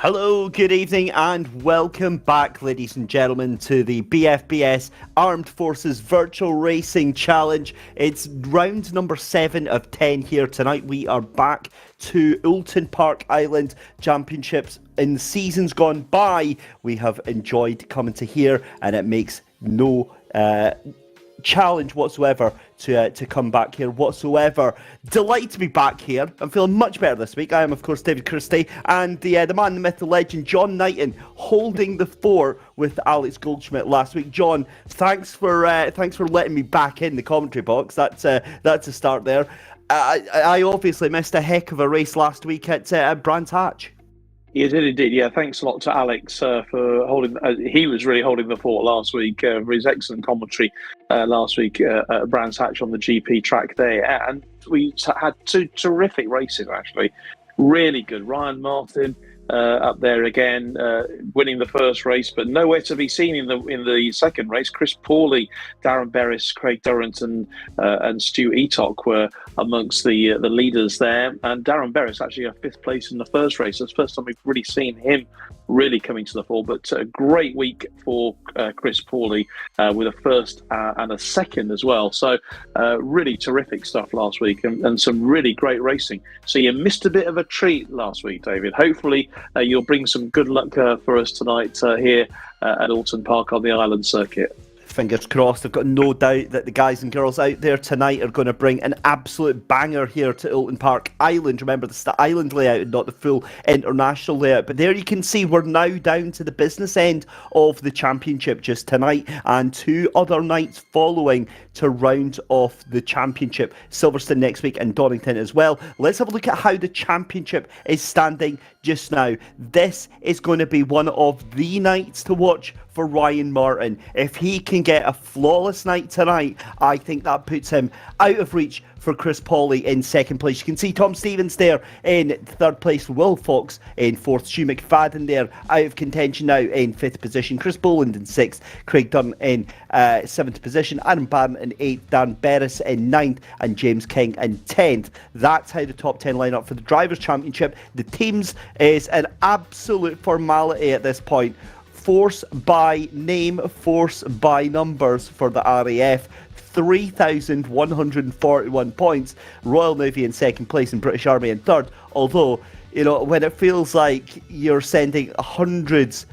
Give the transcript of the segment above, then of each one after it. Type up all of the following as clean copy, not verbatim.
Hello, good evening, and welcome back, ladies and gentlemen, to the BFBS Armed Forces Virtual Racing Challenge. It's round number 7 of 10 here tonight. We are back to Oulton Park Island Championships. In seasons gone by, we have enjoyed coming to here, and it makes no challenge whatsoever to come back here whatsoever. Delighted to be back here. I'm feeling much better this week. I am, of course, David Christie, and the man, the myth, the legend, John Knighton, holding the fort with Alex Goldschmidt last week. John, thanks for letting me back in the commentary box. That's a start there. I obviously missed a heck of a race last week at Brands Hatch. You did indeed, yeah. Thanks a lot to Alex for holding. He was really holding the fort last week for his excellent commentary last week at Brands Hatch on the GP track there, and we had two terrific races actually, really good. Ryan Martin up there again, winning the first race, but nowhere to be seen in the second race. Chris Pawley, Darren Berris, Craig Durrington, and Stu Eatock were amongst the leaders there. And Darren Berris actually got 5th place in the first race. It's the first time we've really seen him really coming to the fore. But a great week for Chris Pawley with a first and a second as well. So really terrific stuff last week and some really great racing. So you missed a bit of a treat last week, David. Hopefully you'll bring some good luck for us tonight here at Oulton Park on the Island Circuit. Fingers crossed. I've got no doubt that the guys and girls out there tonight are going to bring an absolute banger here to Oulton Park Island. Remember, this is the island layout and not the full international layout. But there you can see we're now down to the business end of the championship just tonight, and 2 other nights following to round off the championship. Silverstone next week and Donington as well. Let's have a look at how the championship is standing just now. This is going to be one of the nights to watch for Ryan Martin. If he can get a flawless night tonight, I think that puts him out of reach for Chris Pawley in 2nd place. You can see Tom Stevens there in 3rd place, Will Fox in 4th, Stu McFadden there out of contention now in 5th position, Chris Boland in 6th, Craig Dunn in 7th position, Adam Barron in 8th, Dan Berris in 9th, and James King in 10th. That's how the top 10 line up for the Drivers' Championship. The teams is an absolute formality at this point. Force by name, force by numbers for the RAF. 3,141 points. Royal Navy in 2nd place and British Army in 3rd. Although, you know, when it feels like you're sending hundreds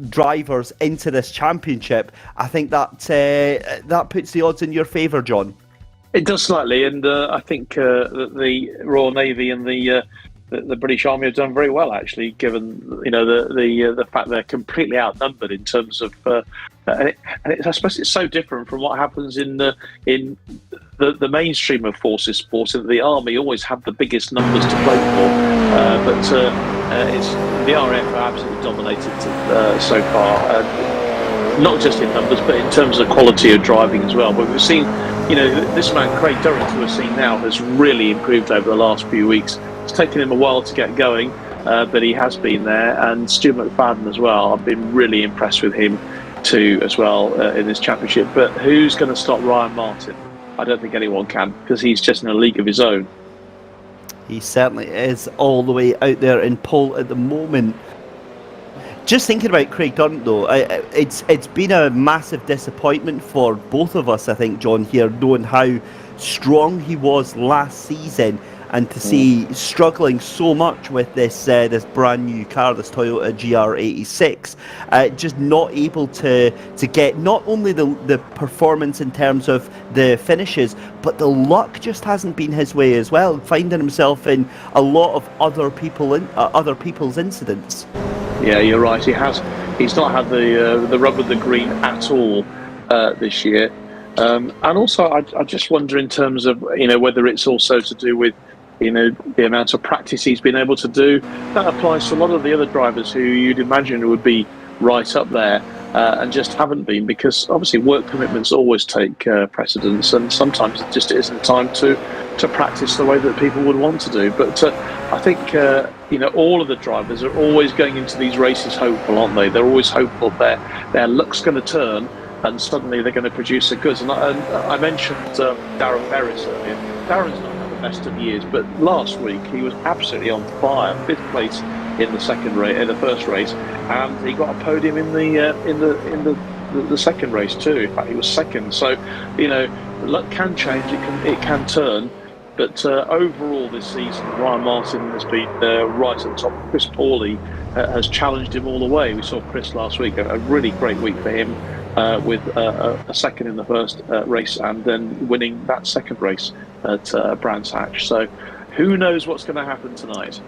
drivers into this championship, I think that that puts the odds in your favour, John. It does slightly, and I think the Royal Navy and the British Army have done very well, actually, given the fact they're completely outnumbered in terms of. I suppose it's so different from what happens in the mainstream of forces sports. The Army always have the biggest numbers to play for, but it's the RAF are absolutely dominated so far. Not just in numbers, but in terms of quality of driving as well. But we've seen, this man Craig Durrington we're seeing now has really improved over the last few weeks. It's taken him a while to get going, but he has been there. And Stu McFadden as well. I've been really impressed with him too as well in this championship. But who's going to stop Ryan Martin? I don't think anyone can, because he's just in a league of his own. He certainly is all the way out there in pole at the moment. Just thinking about Craig Dunn, though, it's been a massive disappointment for both of us, I think, John, here, knowing how strong he was last season, and to see struggling so much with this brand new car, this Toyota GR86, just not able to get not only the performance in terms of the finishes, but the luck just hasn't been his way as well, finding himself in a lot of other people's incidents. Yeah, you're right. He's not had the rub of the green at all this year, and also I just wonder in terms of whether it's also to do with the amount of practice he's been able to do. That applies to a lot of the other drivers who you'd imagine would be right up there and just haven't been, because obviously work commitments always take precedence, and sometimes it just isn't time to practice the way that people would want to do. But I think all of the drivers are always going into these races hopeful, aren't they? They're always hopeful their luck's going to turn and suddenly they're going to produce the goods. And I mentioned Darren Berris earlier. Darren's not had the best of years, but last week he was absolutely on fire. 5th place in the first race, and he got a podium in the second race too. In fact, he was second. So, luck can change. It can turn. But overall this season, Ryan Martin has been right at the top. Chris Pawley has challenged him all the way. We saw Chris last week, a really great week for him, with a second in the first race and then winning that second race at Brands Hatch. So who knows what's going to happen tonight?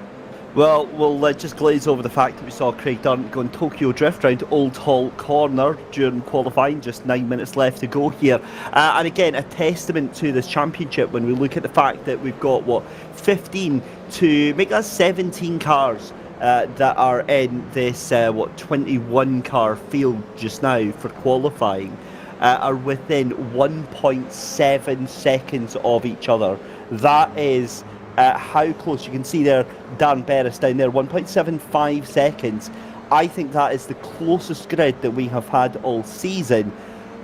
Well, we'll just glaze over the fact that we saw Craig Durrant go on Tokyo Drift round Old Hall Corner during qualifying, just 9 minutes left to go here. And again, a testament to this championship when we look at the fact that we've got, 15 to make us 17 cars that are in this, 21 car field just now for qualifying, are within 1.7 seconds of each other. That is... how close. You can see there Dan Berris down there, 1.75 seconds. I think that is the closest grid that we have had all season,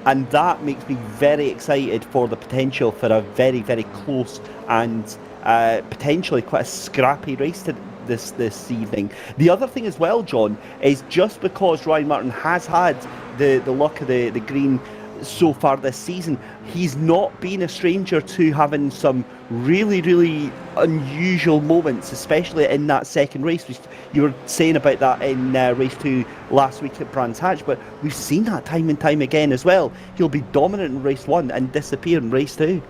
and that makes me very excited for the potential for a very, very close and potentially quite a scrappy race to this evening. The other thing as well, John, is just because Ryan Martin has had the luck of the green so far this season, he's not been a stranger to having some really, really unusual moments, especially in that second race. You were saying about that in race 2 last week at Brands Hatch, but we've seen that time and time again as well. He'll be dominant in race 1 and disappear in race 2.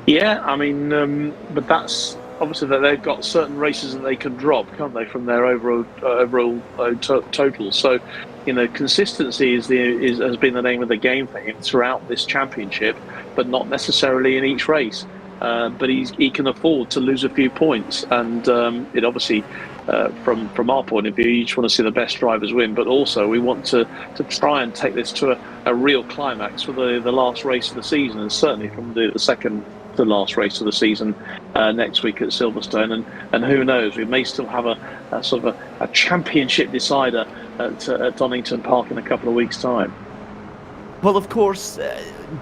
Yeah, I mean, but that's obviously that they've got certain races that they can drop, can't they, from their overall total. So, consistency has been the name of the game for him throughout this championship, but not necessarily in each race. But he can afford to lose a few points, and it obviously, from our point of view, you just want to see the best drivers win, but also we want to try and take this to a real climax for the last race of the season, and certainly from the second to last race of the season next week at Silverstone, and who knows, we may still have a sort of a championship decider at Donington Park in a couple of weeks' time. Well, of course,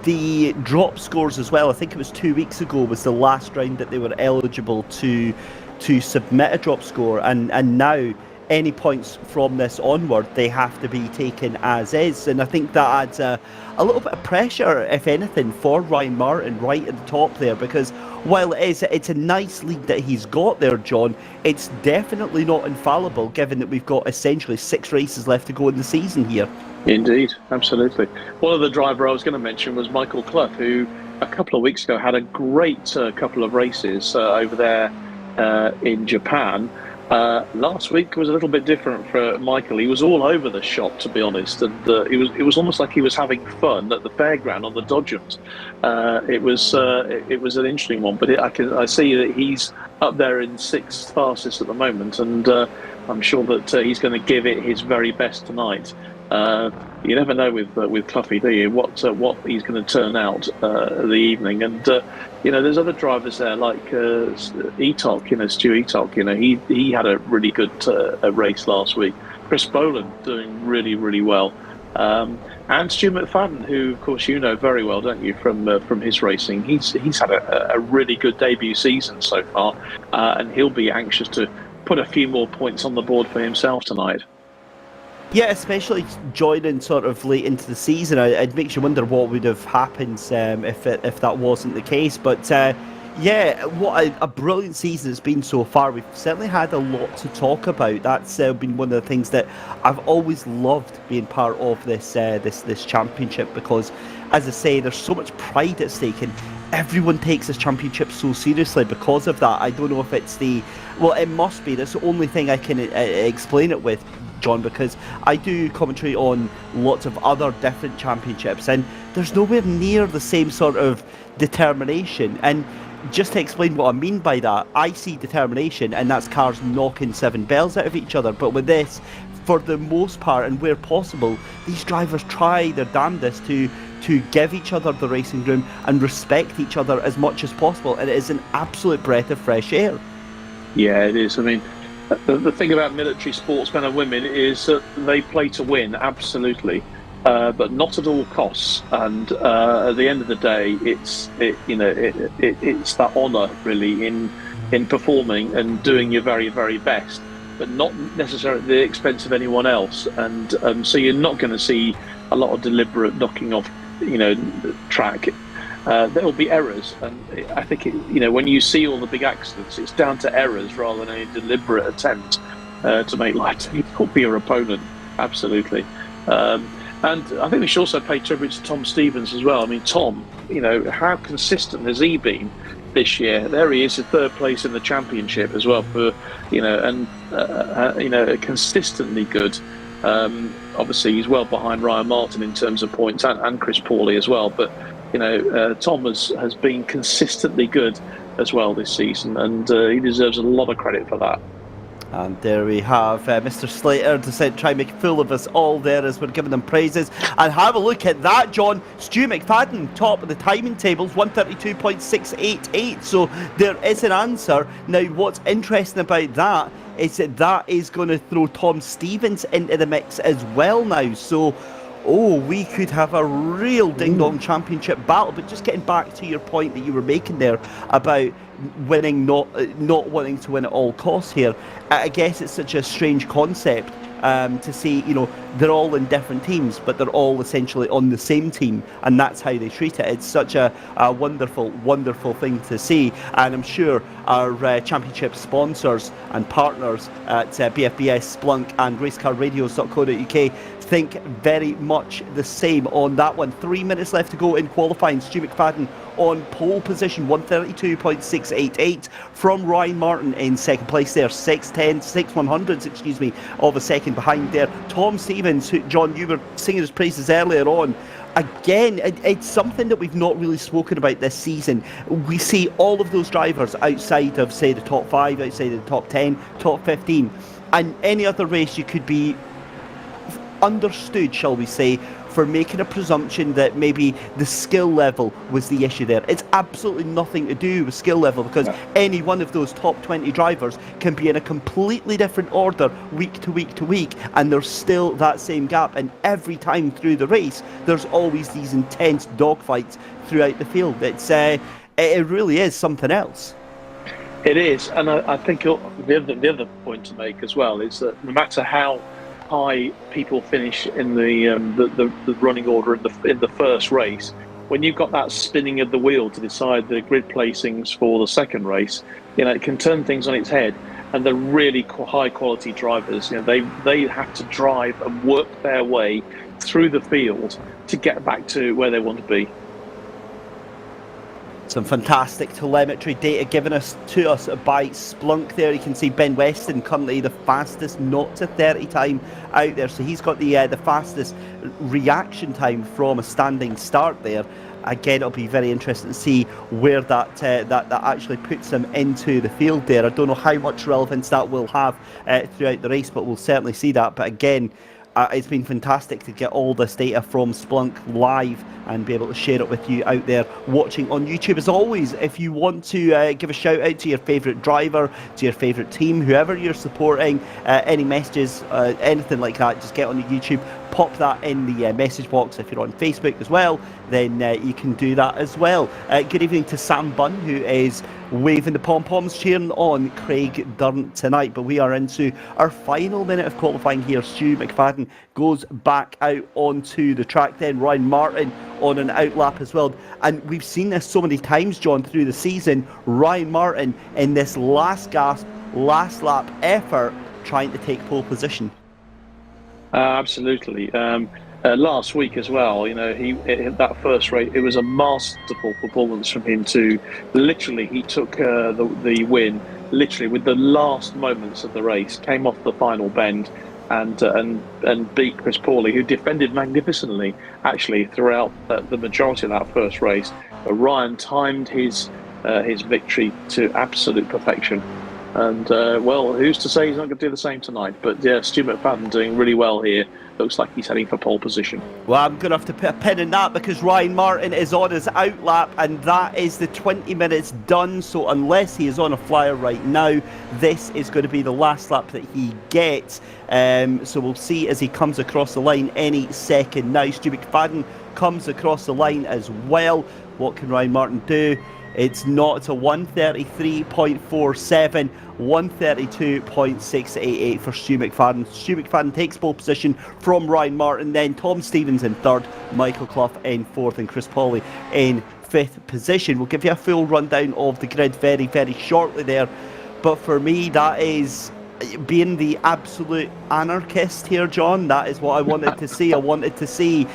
the drop scores as well. I think it was 2 weeks ago was the last round that they were eligible to submit a drop score, and now any points from this onward, they have to be taken as is. And I think that adds a little bit of pressure, if anything, for Ryan Martin right at the top there, because while it's a nice lead that he's got there, John, it's definitely not infallible, given that we've got essentially 6 races left to go in the season here. Indeed, absolutely. One of the driver I was going to mention was Michael Clough, who a couple of weeks ago had a great couple of races over there in Japan. Last week was a little bit different for Michael. He was all over the shop, to be honest, and it was almost like he was having fun at the fairground on the Dodgems. It was an interesting one, but I see that he's up there in 6th fastest at the moment, and I'm sure that he's going to give it his very best tonight. You never know with Cloughie, do you? What he's going to turn out the evening, and there's other drivers there like Etok, Stu Etok. He had a really good race last week. Chris Boland doing really, really well, and Stu McFadden, who of course you know very well, don't you, from his racing. He's had a really good debut season so far, and he'll be anxious to put a few more points on the board for himself tonight. Yeah, especially joining sort of late into the season, it makes you wonder what would have happened if that wasn't the case. But yeah, what a brilliant season it's been so far. We've certainly had a lot to talk about. That's been one of the things that I've always loved being part of this championship, because, as I say, there's so much pride at stake, and everyone takes this championship so seriously because of that. I don't know if it's it must be. That's the only thing I can explain it with, John, because I do commentary on lots of other different championships, and there's nowhere near the same sort of determination. And just to explain what I mean by that, I see determination, and that's cars knocking 7 bells out of each other. But with this, for the most part, and where possible, these drivers try their damnedest to give each other the racing room and respect each other as much as possible, and it is an absolute breath of fresh air. Yeah, it is. I mean, the thing about military sportsmen and women is that they play to win, absolutely, but not at all costs. And at the end of the day, it's that honour really in performing and doing your very, very best. but not necessarily at the expense of anyone else. And so you're not going to see a lot of deliberate knocking off, track. There will be errors, and I think when you see all the big accidents, it's down to errors rather than any deliberate attempt to make life difficult for your opponent. Absolutely. And I think we should also pay tribute to Tom Stevens as well. I mean, Tom, how consistent has he been this year? There he is, in third place in the championship as well, for consistently good. Obviously, he's well behind Ryan Martin in terms of points, and Chris Pawley as well. But Tom has been consistently good as well this season, and he deserves a lot of credit for that. And there we have Mr. Slater to try and make a fool of us all there as we're giving them praises. And have a look at that, John. Stu McFadden, top of the timing tables, 132.688. So there is an answer. Now, what's interesting about that is that is going to throw Tom Stevens into the mix as well now. So, we could have a real ding-dong championship battle. But just getting back to your point that you were making there about winning, not wanting to win at all costs here, I guess it's such a strange concept to see, they're all in different teams, but they're all essentially on the same team, and that's how they treat it. It's such a wonderful, wonderful thing to see, and I'm sure our championship sponsors and partners at BFBS, Splunk and racecarradios.co.uk think very much the same on that one. 3 minutes left to go in qualifying. Stu McFadden on pole position, 132.688 from Ryan Martin in second place there, 6/100ths of a second behind there. Tom Stevens, who, John, you were singing his praises earlier on. Again, it's something that we've not really spoken about this season. We see all of those drivers outside of, say, the top 5, outside of the top 10, top 15, and any other race you could be understood, shall we say, for making a presumption that maybe the skill level was the issue there. It's absolutely nothing to do with skill level, because any one of those top 20 drivers can be in a completely different order week to week to week, and there's still that same gap. And every time through the race, there's always these intense dogfights throughout the field. It really is something else. It is, and I think the other point to make as well is that no matter how high people finish in the running order in the first race, when you've got that spinning of the wheel to decide the grid placings for the second race, it can turn things on its head. And the really high quality drivers, they have to drive and work their way through the field to get back to where they want to be. Some fantastic telemetry data given to us by Splunk there. You can see Ben Weston currently the fastest 0 to 30 time out there. So he's got the fastest reaction time from a standing start there. Again, it'll be very interesting to see where that actually puts him into the field there. I don't know how much relevance that will have throughout the race, but we'll certainly see that. But again, it's been fantastic to get all this data from Splunk live and be able to share it with you out there watching on YouTube. As always, if you want to give a shout out to your favourite driver, to your favourite team, whoever you're supporting, any messages, anything like that, just get on the YouTube, pop that in the message box. If you're on Facebook as well, then you can do that as well. Good evening to Sam Bunn, who is waving the pom-poms, cheering on Craig Durn tonight. But we are into our final minute of qualifying here. Stu McFadden goes back out onto the track, then Ryan Martin on an outlap as well. And we've seen this so many times, John, through the season. Ryan Martin in this last gasp, last lap effort, trying to take pole position. Absolutely. Last week as well, that first race, it was a masterful performance from him to literally, he took the win literally with the last moments of the race, came off the final bend and beat Chris Pawley, who defended magnificently actually throughout the majority of that first race. But Ryan timed his victory to absolute perfection. And, who's to say he's not going to do the same tonight? But, yeah, Stu McFadden doing really well here. Looks like he's heading for pole position. Well, I'm going to have to put a pin in that because Ryan Martin is on his outlap, and that is the 20 minutes done. So unless he is on a flyer right now, this is going to be the last lap that he gets. So we'll see as he comes across the line any second now. Stu McFadden comes across the line as well. What can Ryan Martin do? It's not. It's a 133.47, 132.688 for Stu McFadden. Stu McFadden takes pole position from Ryan Martin, then Tom Stevens in third, Michael Clough in fourth, and Chris Pawley in fifth position. We'll give you a full rundown of the grid very, very shortly there. But for me, that is being the absolute anarchist here, John. That is what I wanted to see. I wanted to see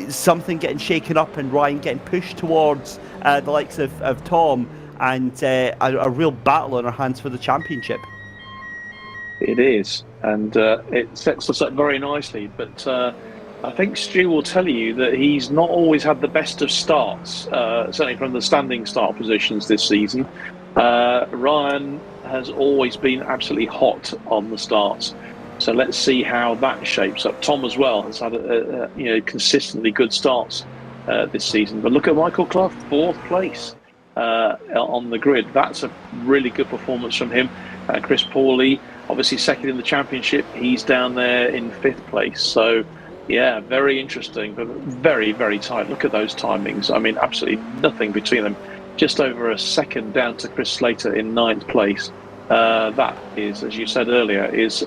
something getting shaken up and Ryan getting pushed towards the likes of Tom, and a real battle on our hands for the championship. It is, and it sets us up very nicely. But I think Stu will tell you that he's not always had the best of starts, certainly from the standing start positions this season. Ryan has always been absolutely hot on the starts. So let's see how that shapes up. Tom as well has had consistently good starts this season. But look at Michael Clough, fourth place on the grid. That's a really good performance from him. Chris Pawley, obviously second in the championship. He's down there in fifth place. So yeah, very interesting, but very, very tight. Look at those timings. I mean, absolutely nothing between them. Just over a second down to Chris Slater in ninth place. That is, as you said earlier, is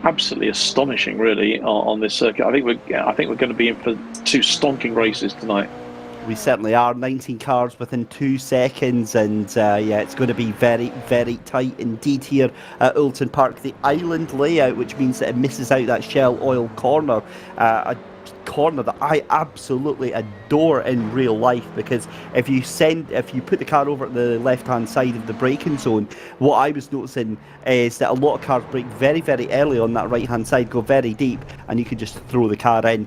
absolutely astonishing, really, on this circuit. I think we're going to be in for two stonking races tonight. We certainly are. 19 cars within 2 seconds, and it's going to be very, very tight indeed here at Oulton Park. The island layout, which means that it misses out that Shell Oil corner, a corner that I absolutely adore in real life, because if you put the car over at the left hand side of the braking zone, what I was noticing is that a lot of cars brake very, very early on that right hand side, go very deep, and you can just throw the car in,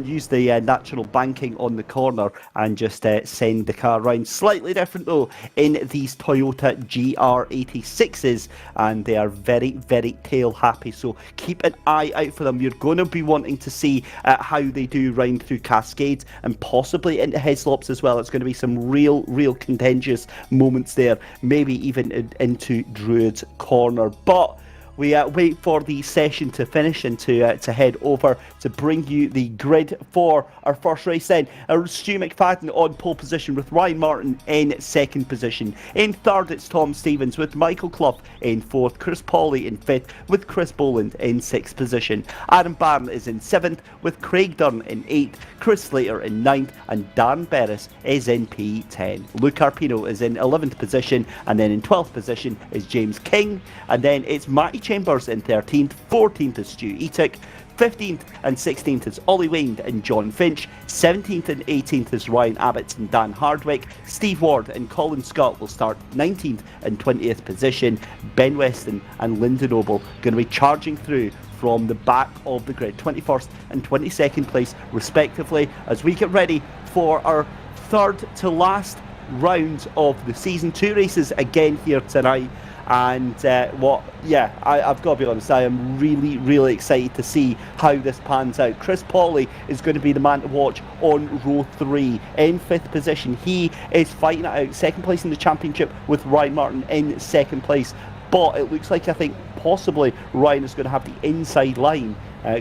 use the natural banking on the corner, and just send the car around. Slightly different though in these Toyota GR86s, and they are very, very tail happy, so keep an eye out for them. You're going to be wanting to see how they do round through Cascades and possibly into Heslops as well. It's going to be some real contentious moments there, maybe even into Druid's Corner. But we wait for the session to finish and to head over to bring you the grid for our first race then. Stu McFadden on pole position with Ryan Martin in second position. In third, it's Tom Stevens with Michael Clough in fourth, Chris Pawley in fifth with Chris Boland in sixth position. Adam Barron is in seventh with Craig Dunn in eighth, Chris Slater in ninth, and Dan Berris is in P10. Luke Arpino is in 11th position, and then in 12th position is James King, and then it's Matty Chambers in 13th, 14th is Stu Etic, 15th and 16th is Ollie Wayne and John Finch, 17th and 18th is Ryan Abbott and Dan Hardwick, Steve Ward and Colin Scott will start 19th and 20th position, Ben Weston and Lyndon Noble going to be charging through from the back of the grid, 21st and 22nd place respectively, as we get ready for our third to last round of the season. 2 races again here tonight. And I've got to be honest, I am really excited to see how this pans out. Chris Pawley is going to be the man to watch on row 3 in 5th position. He is fighting it out, second place in the championship with Ryan Martin in second place. But it looks like, I think possibly Ryan is going to have the inside line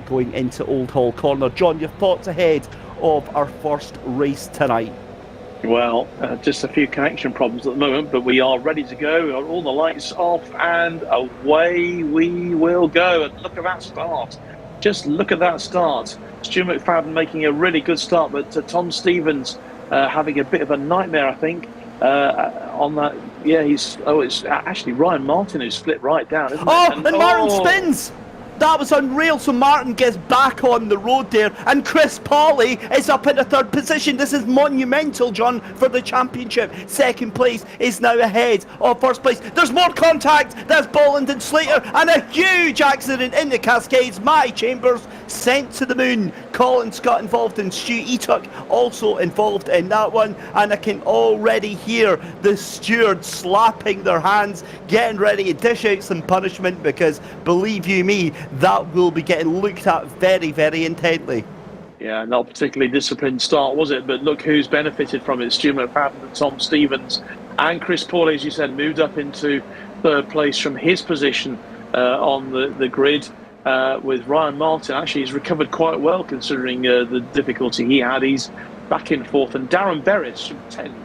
going into Old Hall Corner. John, your thoughts ahead of our first race tonight? Well, just a few connection problems at the moment, but we are ready to go. All the lights off, and away we will go. And look at that start. Just look at that start. Stu McFadden making a really good start, but Tom Stevens having a bit of a nightmare, I think, on that. Yeah, it's actually Ryan Martin who split right down, isn't it? And Martin spins! That was unreal. So Martin gets back on the road there, and Chris Pawley is up into third position. This is monumental, John, for the championship. Second place is now ahead of first place. There's more contact. That's Boland and Slater, and a huge accident in the Cascades. Matty Chambers sent to the moon. Colin Scott involved, and Stu Etuck also involved in that one. And I can already hear the stewards slapping their hands, getting ready to dish out some punishment, because believe you me, that will be getting looked at very, very intently. Yeah, not particularly disciplined start, was it? But look who's benefited from it. Stu McFadden and Tom Stevens, and Chris Pawley, as you said, moved up into third place from his position on the grid. With Ryan Martin, actually he's recovered quite well considering the difficulty he had. He's back in fourth, and Darren Berris from 10th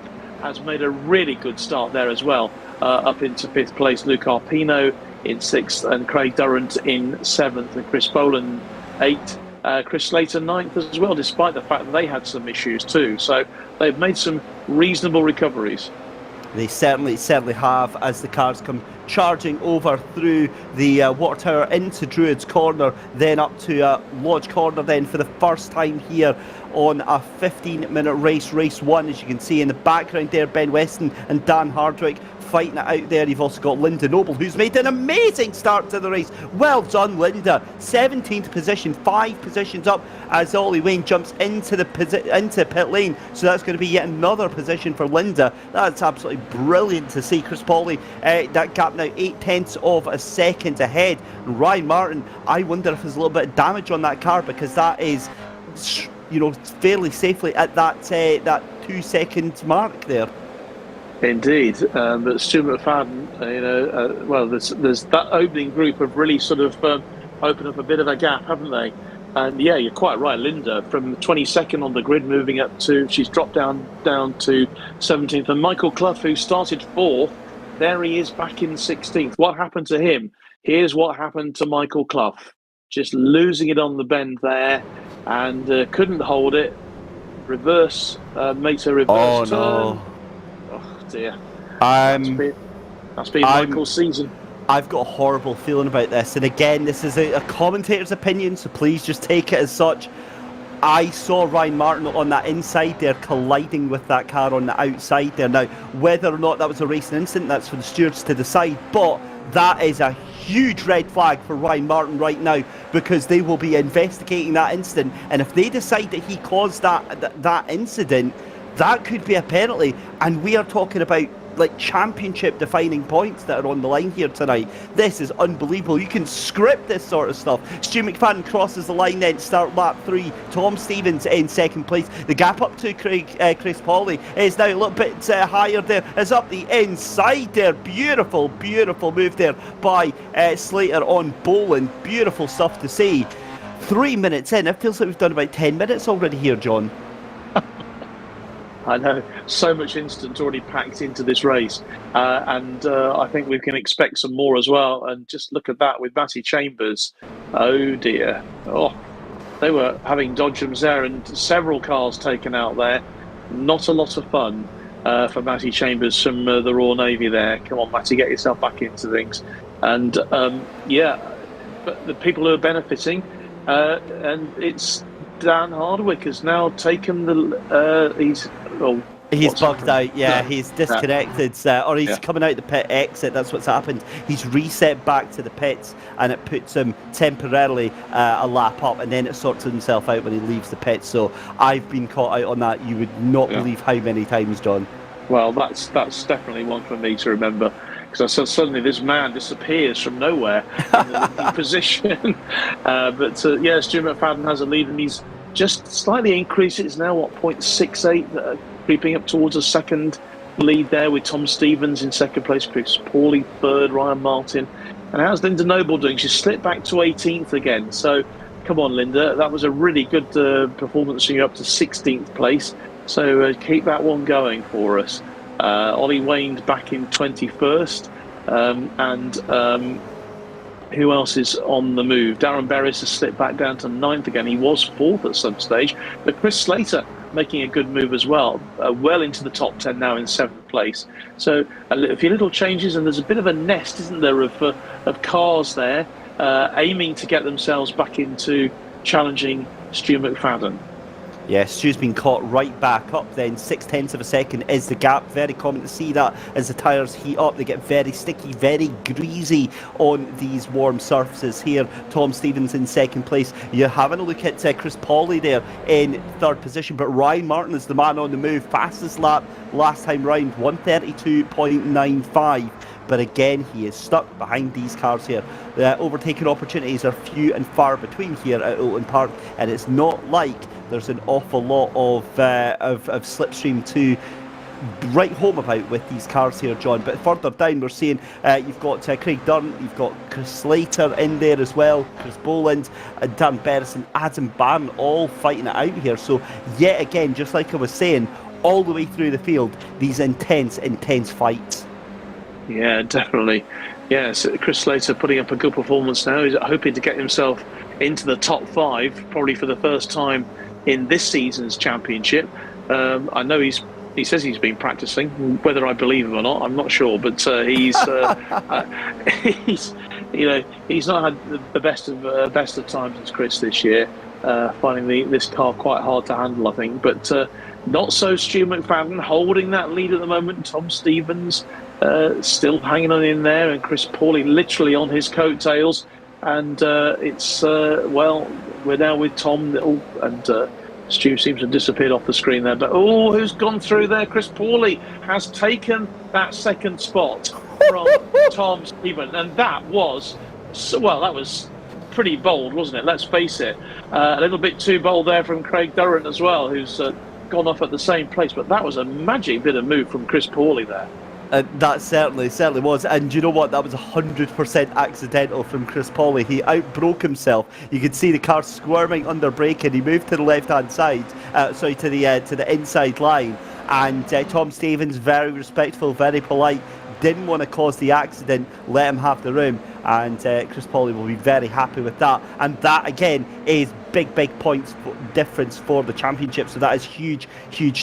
has made a really good start there as well, up into 5th place. Luke Arpino in 6th, and Craig Durrant in 7th, and Chris Boland 8th. Chris Slater 9th as well, despite the fact that they had some issues too. So they've made some reasonable recoveries. They certainly have, as the cars come charging over through the water tower into Druids Corner, then up to Lodge Corner then for the first time here on a 15-minute race 1. As you can see in the background there, Ben Weston and Dan Hardwick fighting it out there. You've also got Linda Noble, who's made an amazing start to the race. Well done, Linda. 17th position, 5 positions up as Ollie Wayne jumps into into pit lane. So that's going to be yet another position for Linda. That's absolutely brilliant to see. Chris Pauley, that gap now 0.8 of a second ahead. And Ryan Martin, I wonder if there's a little bit of damage on that car, because that is, you know, fairly safely at that 2 second mark there. Indeed, but Stuart McFadden, well, there's that opening group have really sort of opened up a bit of a gap, haven't they? And yeah, you're quite right, Linda, from 22nd on the grid, moving up to, she's dropped down to 17th, and Michael Clough, who started 4th, there he is back in 16th. What happened to him? Here's what happened to Michael Clough, just losing it on the bend there, and couldn't hold it. Makes a reverse turn. No. Dear. That's been Michael's season. I've got a horrible feeling about this, and again, this is a commentator's opinion, so please just take it as such. I saw Ryan Martin on that inside there colliding with that car on the outside there. Now, whether or not that was a racing incident, that's for the stewards to decide, but that is a huge red flag for Ryan Martin right now, because they will be investigating that incident, and if they decide that he caused that incident, that could be a penalty, and we are talking about like championship defining points that are on the line here tonight. This is unbelievable. You can script this sort of stuff. Stu McFadden crosses the line then, start lap 3. Tom Stevens in 2nd place. The gap up to Chris Pauley is now a little bit higher there. Is up the inside there. Beautiful move there by Slater on Boland. Beautiful stuff to see. 3 minutes in. It feels like we've done about 10 minutes already here, John. I know, so much instant already packed into this race, and I think we can expect some more as well. And just look at that with Matty Chambers. Oh dear. Oh, they were having dodgems there, and several cars taken out there. Not a lot of fun for Matty Chambers from the Royal Navy there. Come on, Matty, get yourself back into things. And yeah, but the people who are benefiting, and it's Dan Hardwick has now taken the he's bugged out. Yeah, he's disconnected, or he's coming out the pit exit. That's what's happened. He's reset back to the pits, and it puts him temporarily a lap up, and then it sorts himself out when he leaves the pit. So I've been caught out on that. You would not believe how many times, John. Well, that's definitely one for me to remember, because suddenly this man disappears from nowhere in the leading position. But yeah, Stuart McFadden has a lead, and he's just slightly increased. It's now, 0.68, creeping up towards a second lead there, with Tom Stevens in 2nd place, Chris Pauley 3rd, Ryan Martin. And how's Linda Noble doing? She's slipped back to 18th again. So come on, Linda. That was a really good performance, you're up to 16th place. So keep that one going for us. Ollie Wayne back in 21st. And who else is on the move? Darren Berris has slipped back down to 9th again. He was 4th at some stage. But Chris Slater making a good move as well. Well into the top 10 now in 7th place. So a few little changes, and there's a bit of a nest, isn't there, of cars there aiming to get themselves back into challenging Stu McFadden. Yeah, Stu's been caught right back up then. 0.6 of a second is the gap. Very common to see that as the tyres heat up. They get very sticky, very greasy on these warm surfaces here. Tom Stevens in 2nd place. You're having a look at Chris Pauley there in 3rd position, but Ryan Martin is the man on the move. Fastest lap last time round, 1:32.95. But again, he is stuck behind these cars here. The overtaking opportunities are few and far between here at Oulton Park, and it's not like there's an awful lot of slipstream to write home about with these cars here, John. But further down, we're seeing you've got Craig Durrant, you've got Chris Slater in there as well, Chris Boland, Dan Berris and Adam Barron all fighting it out here. So yet again, just like I was saying, all the way through the field these intense fights. Yeah, definitely. Yeah, so Chris Slater putting up a good performance now. He's hoping to get himself into the top 5, probably for the first time in this season's championship. I know he says he's been practicing. Whether I believe him or not, I'm not sure. But he's he's not had the best of times as Chris this year. Finding this car quite hard to handle, I think. But not so Stu McFadden holding that lead at the moment. Tom Stevens still hanging on in there, and Chris Pauly literally on his coattails. And we're now with Tom, and Stu seems to have disappeared off the screen there. But who's gone through there? Chris Pauly has taken that second spot from Tom Stevens, and that was pretty bold, wasn't it? Let's face it. A little bit too bold there from Craig Durrant as well, who's gone off at the same place. But that was a magic bit of move from Chris Pauly there. That certainly was, and you know what? That was 100% accidental from Chris Pauly. He outbroke himself. You could see the car squirming under braking. He moved to the left-hand side, to the inside line, and Tom Stevens, very respectful, very polite, didn't want to cause the accident, let him have the room, and Chris Pauly will be very happy with that. And that again is big points difference for the championship. So that is huge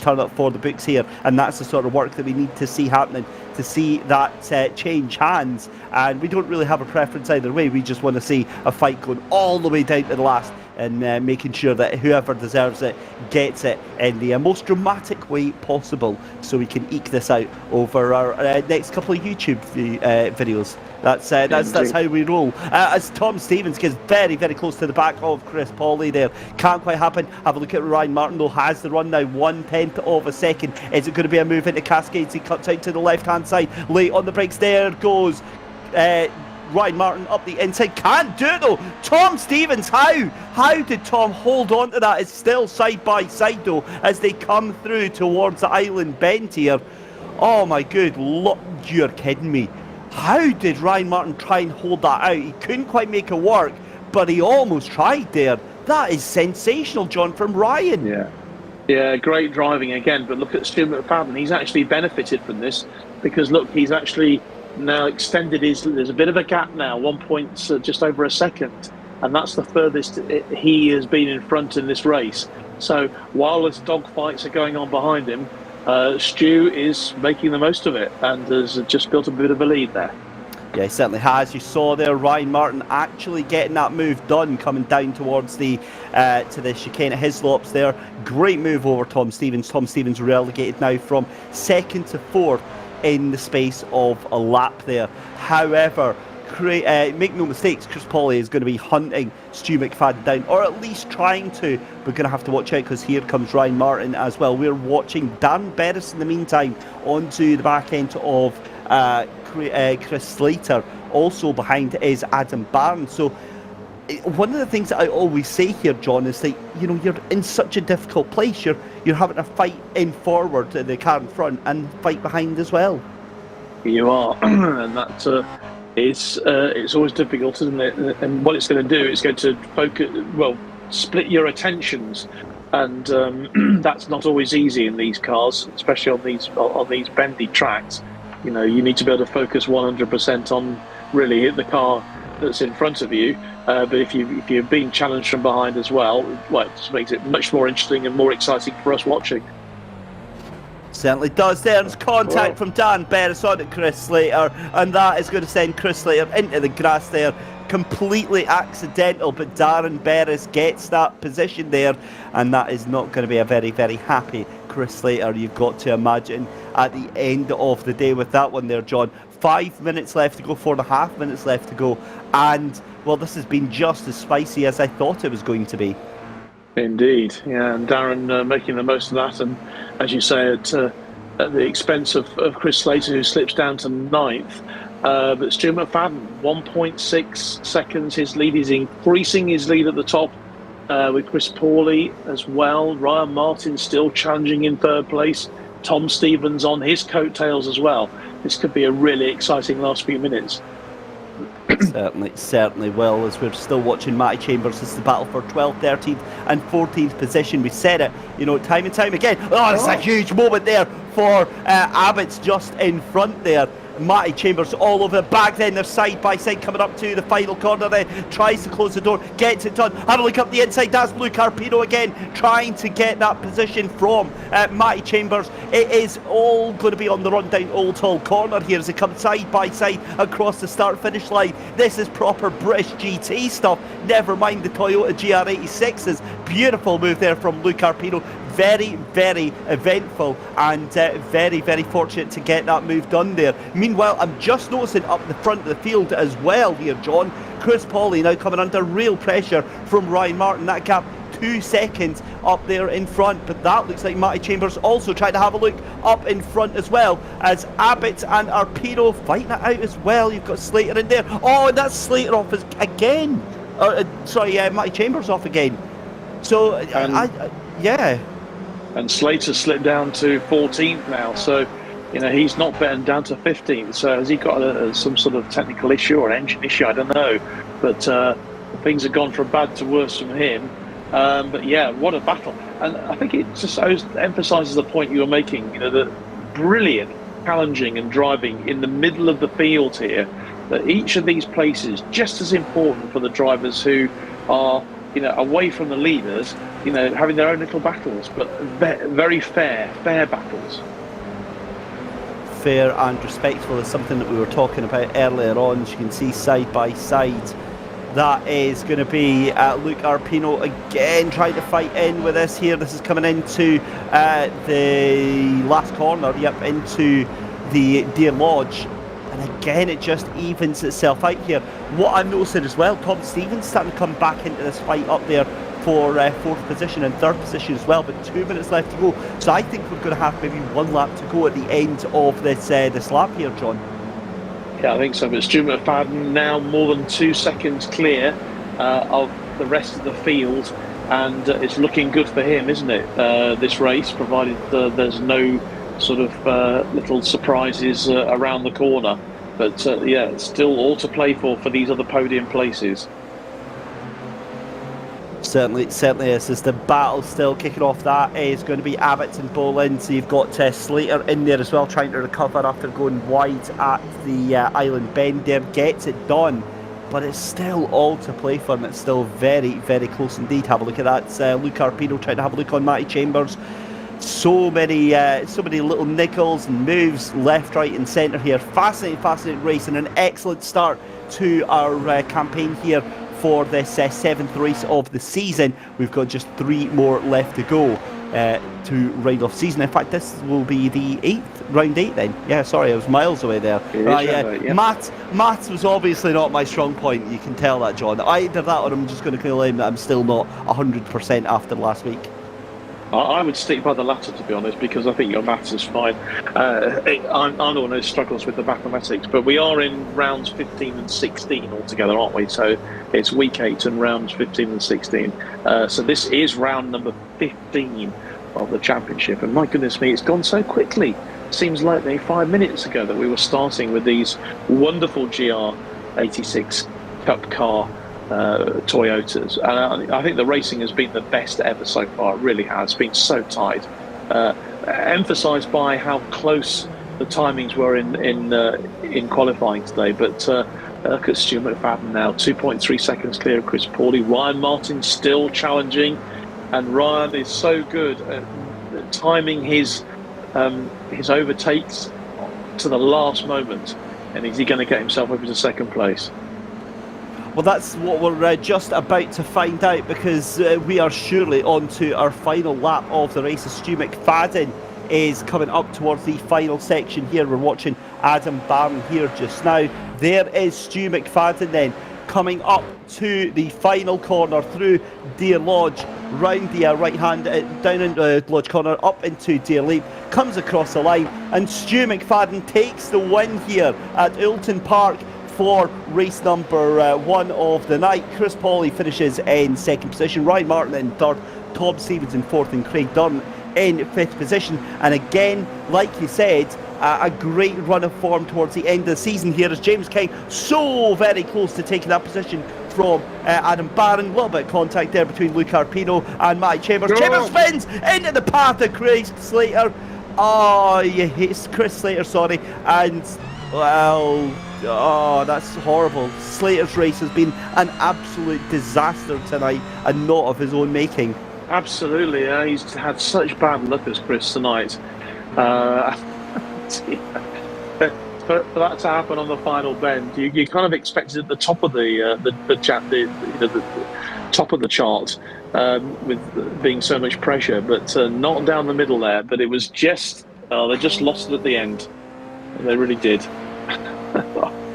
turn up for the books here, and that's the sort of work that we need to see happening, to see that change hands. And we don't really have a preference either way. We just want to see a fight going all the way down to the last, and making sure that whoever deserves it gets it in the most dramatic way possible, so we can eke this out over our next couple of YouTube videos. That's how we roll. As Tom Stevens gets very close to the back of Chris Pauly there. Can't quite happen. Have a look at Ryan Martin, though, has the run now, 1/10 of a second. Is it going to be a move into Cascades? He cuts out to the left-hand side, late on the brakes. There goes Ryan Martin up the inside. Can't do it, though. Tom Stevens, how did Tom hold on to that? It's still side by side, though, as they come through towards the island bend here. Oh my good Lord, you're kidding me. How did Ryan Martin try and hold that out? He couldn't quite make it work, but he almost tried there. That is sensational, John, from Ryan. Yeah, great driving again. But look at Stu McFadden. He's actually benefited from this, because look, he's actually now extended there's a bit of a gap now, 1 point, just over a second, and that's the furthest he has been in front in this race. So while his dogfights are going on behind him, Stu is making the most of it and has just built a bit of a lead there. Yeah, he certainly has. You saw there Ryan Martin actually getting that move done, coming down towards the to the chicane at Hislops there. Great move over Tom Stevens. Tom Stevens relegated now from 2nd to 4th in the space of a lap there. However, make no mistakes, Chris Pauly is going to be hunting Stu McFadden down, or at least trying to. We're going to have to watch out, because here comes Ryan Martin as well. We're watching Dan Berris in the meantime onto the back end of Chris Slater. Also behind is Adam Barnes. So one of the things that I always say here, John, is that you're in such a difficult place. You're having to fight in forward, the car in front, and fight behind as well. You are, and that's it's always difficult, isn't it? And what it's going to do, it's going to split your attentions, and that's not always easy in these cars, especially on these bendy tracks. You need to be able to focus 100% on really hit the car that's in front of you. But if you're being challenged from behind as well, it just makes it much more interesting and more exciting for us watching. Certainly does. There's contact from Dan Berris on at Chris Slater, and that is going to send Chris Slater into the grass there. Completely accidental, but Darren Berris gets that position there, and that is not going to be a very happy Chris Slater, you've got to imagine, at the end of the day with that one there, John. 5 minutes left to go, 4.5 minutes left to go, and well, this has been just as spicy as I thought it was going to be. Indeed, yeah, and Darren making the most of that, and as you say, at the expense of Chris Slater, who slips down to 9th. But Stu McFadden, 1.6 seconds his lead. Is increasing his lead at the top with Chris Pauly as well. Ryan Martin still challenging in 3rd place. Tom Stevens on his coattails as well. This could be a really exciting last few minutes. Certainly will, as we're still watching Matty Chambers. This is the battle for 12th, 13th and 14th position. We said it, time and time again. Oh, it's a huge moment there for Abbott's just in front there. Matty Chambers all over the back, then they're side by side coming up to the final corner, then tries to close the door, gets it done. Have a look up the inside, that's Luke Arpino again, trying to get that position from Matty Chambers. It is all going to be on the run down Old Hall corner here as they come side by side across the start finish line. This is proper British GT stuff, never mind the Toyota GR86s. Beautiful move there from Luke Arpino. Very, very eventful and very, very fortunate to get that move done there. Meanwhile, I'm just noticing up the front of the field as well here, John. Chris Pauley now coming under real pressure from Ryan Martin. That gap 2 seconds up there in front, but that looks like Matty Chambers also trying to have a look up in front as well, as Abbott and Arpino fighting it out as well. You've got Slater in there. Oh, and that's Slater off again. Matty Chambers off again. So, yeah. And Slater slipped down to 14th now, so he's not betting down to 15th. So has he got some sort of technical issue or engine issue? I don't know, but things have gone from bad to worse from him. But yeah, what a battle! And I think it just emphasises the point you were making. The brilliant challenging and driving in the middle of the field here. That each of these places just as important for the drivers who are away from the leaders, having their own little battles, but very fair battles. Fair and respectful is something that we were talking about earlier on. As you can see side by side, that is going to be Luke Arpino again trying to fight in with this here. This is coming into the last corner, into the Deer Lodge. And again, it just evens itself out here. What I'm noticing as well, Tom Stevens starting to come back into this fight up there for 4th position and 3rd position as well, but 2 minutes left to go. So I think we're going to have maybe 1 lap to go at the end of this lap here, John. Yeah, I think so. But Stu McFadden now more than 2 seconds clear of the rest of the field, and it's looking good for him, isn't it? This race, provided there's no sort of little surprises around the corner. But it's still all to play for these other podium places. Certainly is. As the battle still kicking off, that is going to be Abbott and Boland. So you've got Slater in there as well, trying to recover after going wide at the Island Bend there. Gets it done, but it's still all to play for, and it's still very, very close indeed. Have a look at that. Luke Arpino trying to have a look on Matty Chambers. So many little nickels and moves left, right and centre here. Fascinating race, and an excellent start to our campaign here for this 7th race of the season. We've got just 3 more left to go to round off season. In fact, this will be the round 8 then. Yeah, sorry, I was miles away there. Yeah. Maths was obviously not my strong point. You can tell that, John. Either that or I'm just going to claim that I'm still not 100% after last week. I would stick by the latter, to be honest, because I think your maths is fine. I'm the one who struggles with the mathematics, but we are in rounds 15 and 16 altogether, aren't we? So it's week 8 and rounds 15 and 16. So this is round number 15 of the championship, and my goodness me, it's gone so quickly. Seems like 5 minutes ago that we were starting with these wonderful GR86 Cup car Toyotas. I think the racing has been the best ever so far. It really has been so tight, emphasised by how close the timings were in qualifying today. But look at Stu McFadden now, 2.3 seconds clear of Chris Pauley. Ryan Martin still challenging, and Ryan is so good at timing his overtakes to the last moment. And is he going to get himself over to 2nd place? Well, that's what we're just about to find out, because we are surely on to our final lap of the race. Stu McFadden is coming up towards the final section here. We're watching Adam Barron here just now. There is Stu McFadden then coming up to the final corner through Deer Lodge, round the right hand, down into Lodge Corner, up into Deer Leap, comes across the line, and Stu McFadden takes the win here at Oulton Park for race number 1 of the night. Chris Pauley finishes in 2nd position, Ryan Martin in 3rd, Tom Stevens in 4th, and Craig Dunn in 5th position. And again, like you said, a great run of form towards the end of the season here as James King so very close to taking that position from Adam Barron. A little bit of contact there between Luke Arpino and Matty Chambers. Chambers spins into the path of Chris Slater. Oh, it's Chris Slater, sorry. And, well, oh, that's horrible. Slater's race has been an absolute disaster tonight and not of his own making. Absolutely, he's had such bad luck as Chris tonight. For that to happen on the final bend, you kind of expected at the top of the top of the chart with being so much pressure, but not down the middle there. But it was just they just lost it at the end. They really did.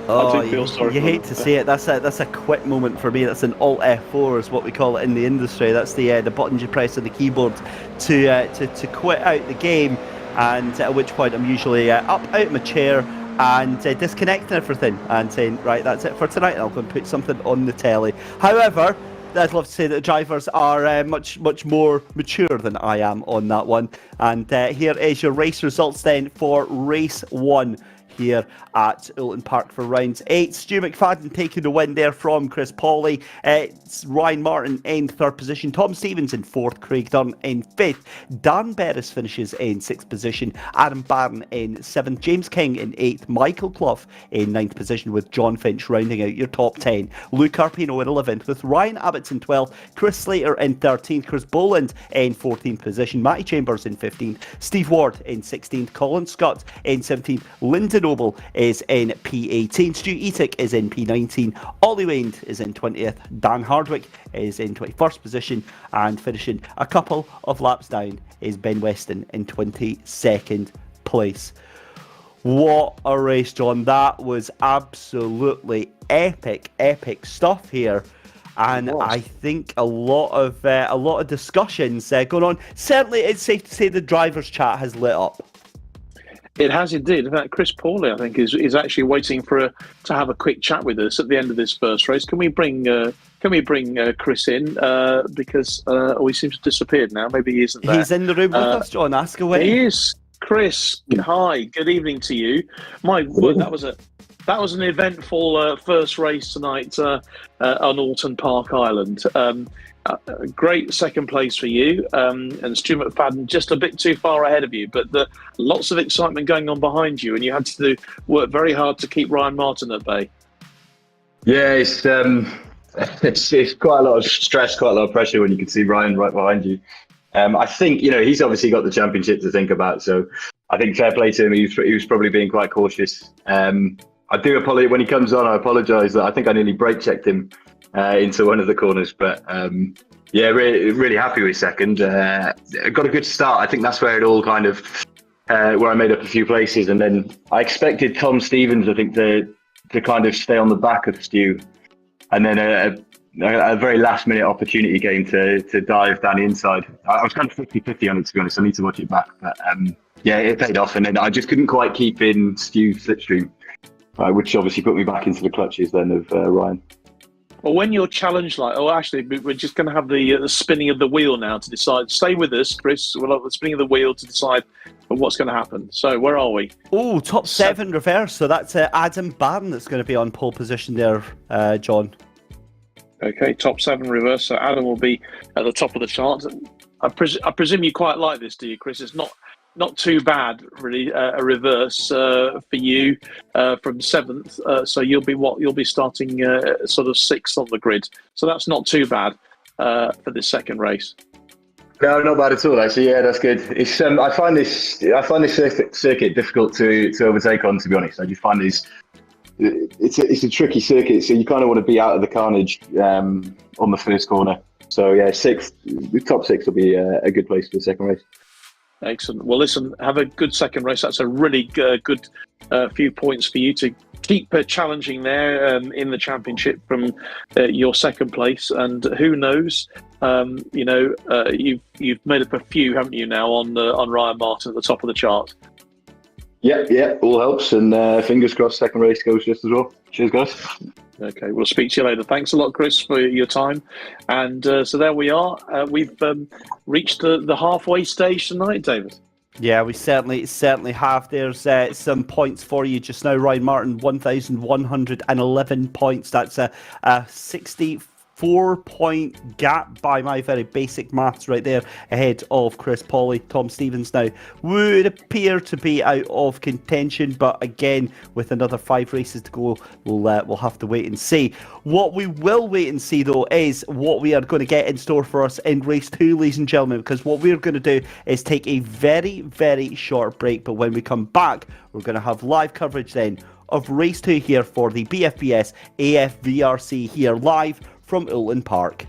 Oh, you hate to say it. That's a quit moment for me. That's an Alt F4 is what we call it in the industry. That's the buttons you press on the keyboard to quit out the game, and at which point I'm usually up out of my chair and disconnecting everything and saying, right, that's it for tonight, and I'll go and put something on the telly. However, I'd love to say that the drivers are much more mature than I am on that one. And here is your race results then for race 1 here at Oulton Park for rounds 8. Stu McFadden taking the win there from Chris Pawley. It's Ryan Martin in 3rd position. Tom Stevens in 4th. Craig Dunn in 5th. Dan Berris finishes in 6th position. Adam Barron in 7th. James King in 8th. Michael Clough in 9th position, with John Finch rounding out your top 10. Luke Arpino in 11th, with Ryan Abbott's in 12th. Chris Slater in 13th. Chris Boland in 14th position. Matty Chambers in 15th. Steve Ward in 16th. Colin Scott in 17th. Lyndon Noble is in P18. Stu Etic is in P19. Ollie Wayne is in 20th. Dan Hardwick is in 21st position, and finishing a couple of laps down is Ben Weston in 22nd place. What a race, John. That was absolutely epic stuff here. And I think a lot of discussions going on. Certainly, it's safe to say the drivers' chat has lit up. It has indeed. In fact, Chris Pawley, I think, is actually waiting to have a quick chat with us at the end of this first race. Can we bring Chris in? Because he seems to have disappeared now. Maybe he isn't there. He's in the room with us, John. Ask away. He is. Chris, hi. Good evening to you. My word, that was an eventful first race tonight on Oulton Park Island. A great second place for you, and Stu McFadden just a bit too far ahead of you, but lots of excitement going on behind you, and you had to work very hard to keep Ryan Martin at bay. Yeah, it's quite a lot of stress, quite a lot of pressure when you can see Ryan right behind you. I think he's obviously got the championship to think about, so I think fair play to him. He was probably being quite cautious. I do apologize when he comes on. I apologise that I think I nearly brake checked him into one of the corners, but really happy with second. Got a good start. I think that's where it all kind of where I made up a few places, and then I expected Tom Stevens, I think, to kind of stay on the back of Stu, and then a very last minute opportunity came to dive down the inside. I was kind of 50-50 on it, to be honest. I need to watch it back, but it paid off, and then I just couldn't quite keep in Stu's slipstream, which obviously put me back into the clutches then of Ryan. Well, when you're challenged actually, we're just going to have the spinning of the wheel now to decide. Stay with us, Chris. We'll have the spinning of the wheel to decide what's going to happen. So, where are we? Oh, top 7 reverse. So that's Adam Barron that's going to be on pole position there, John. Okay, top 7 reverse. So Adam will be at the top of the chart. I presume you quite like this, do you, Chris? It's not too bad, really. A reverse for you from 7th. So you'll be starting sort of 6th on the grid. So that's not too bad for this second race. No, not bad at all. Actually, yeah, that's good. It's I find this circuit difficult to overtake on. To be honest, I just find it's a tricky circuit. So you kind of want to be out of the carnage on the first corner. So yeah, the top 6 will be a good place for the second race. Excellent. Well, listen, have a good second race. That's a really good few points for you to keep challenging there in the championship from your second place. And who knows, you've made up a few, haven't you, now on Ryan Martin at the top of the chart? Yeah, all helps. And fingers crossed second race goes just as well. Cheers, guys. Okay, we'll speak to you later. Thanks a lot, Chris, for your time. And so there we are. We've reached the halfway stage tonight, David. Yeah, we certainly have. There's some points for you just now. Ryan Martin, 1,111 points. That's a 64-point gap by my very basic maths right there, ahead of Chris Pawley. Tom Stevens now would appear to be out of contention, but again, with another 5 races to go, we'll have to wait and see. What we will wait and see, though, is what we are going to get in store for us in race 2, ladies and gentlemen, because what we're going to do is take a very, very short break, but when we come back, we're going to have live coverage then of race 2 here for the BFBS Afvrc here live from Oulton Park.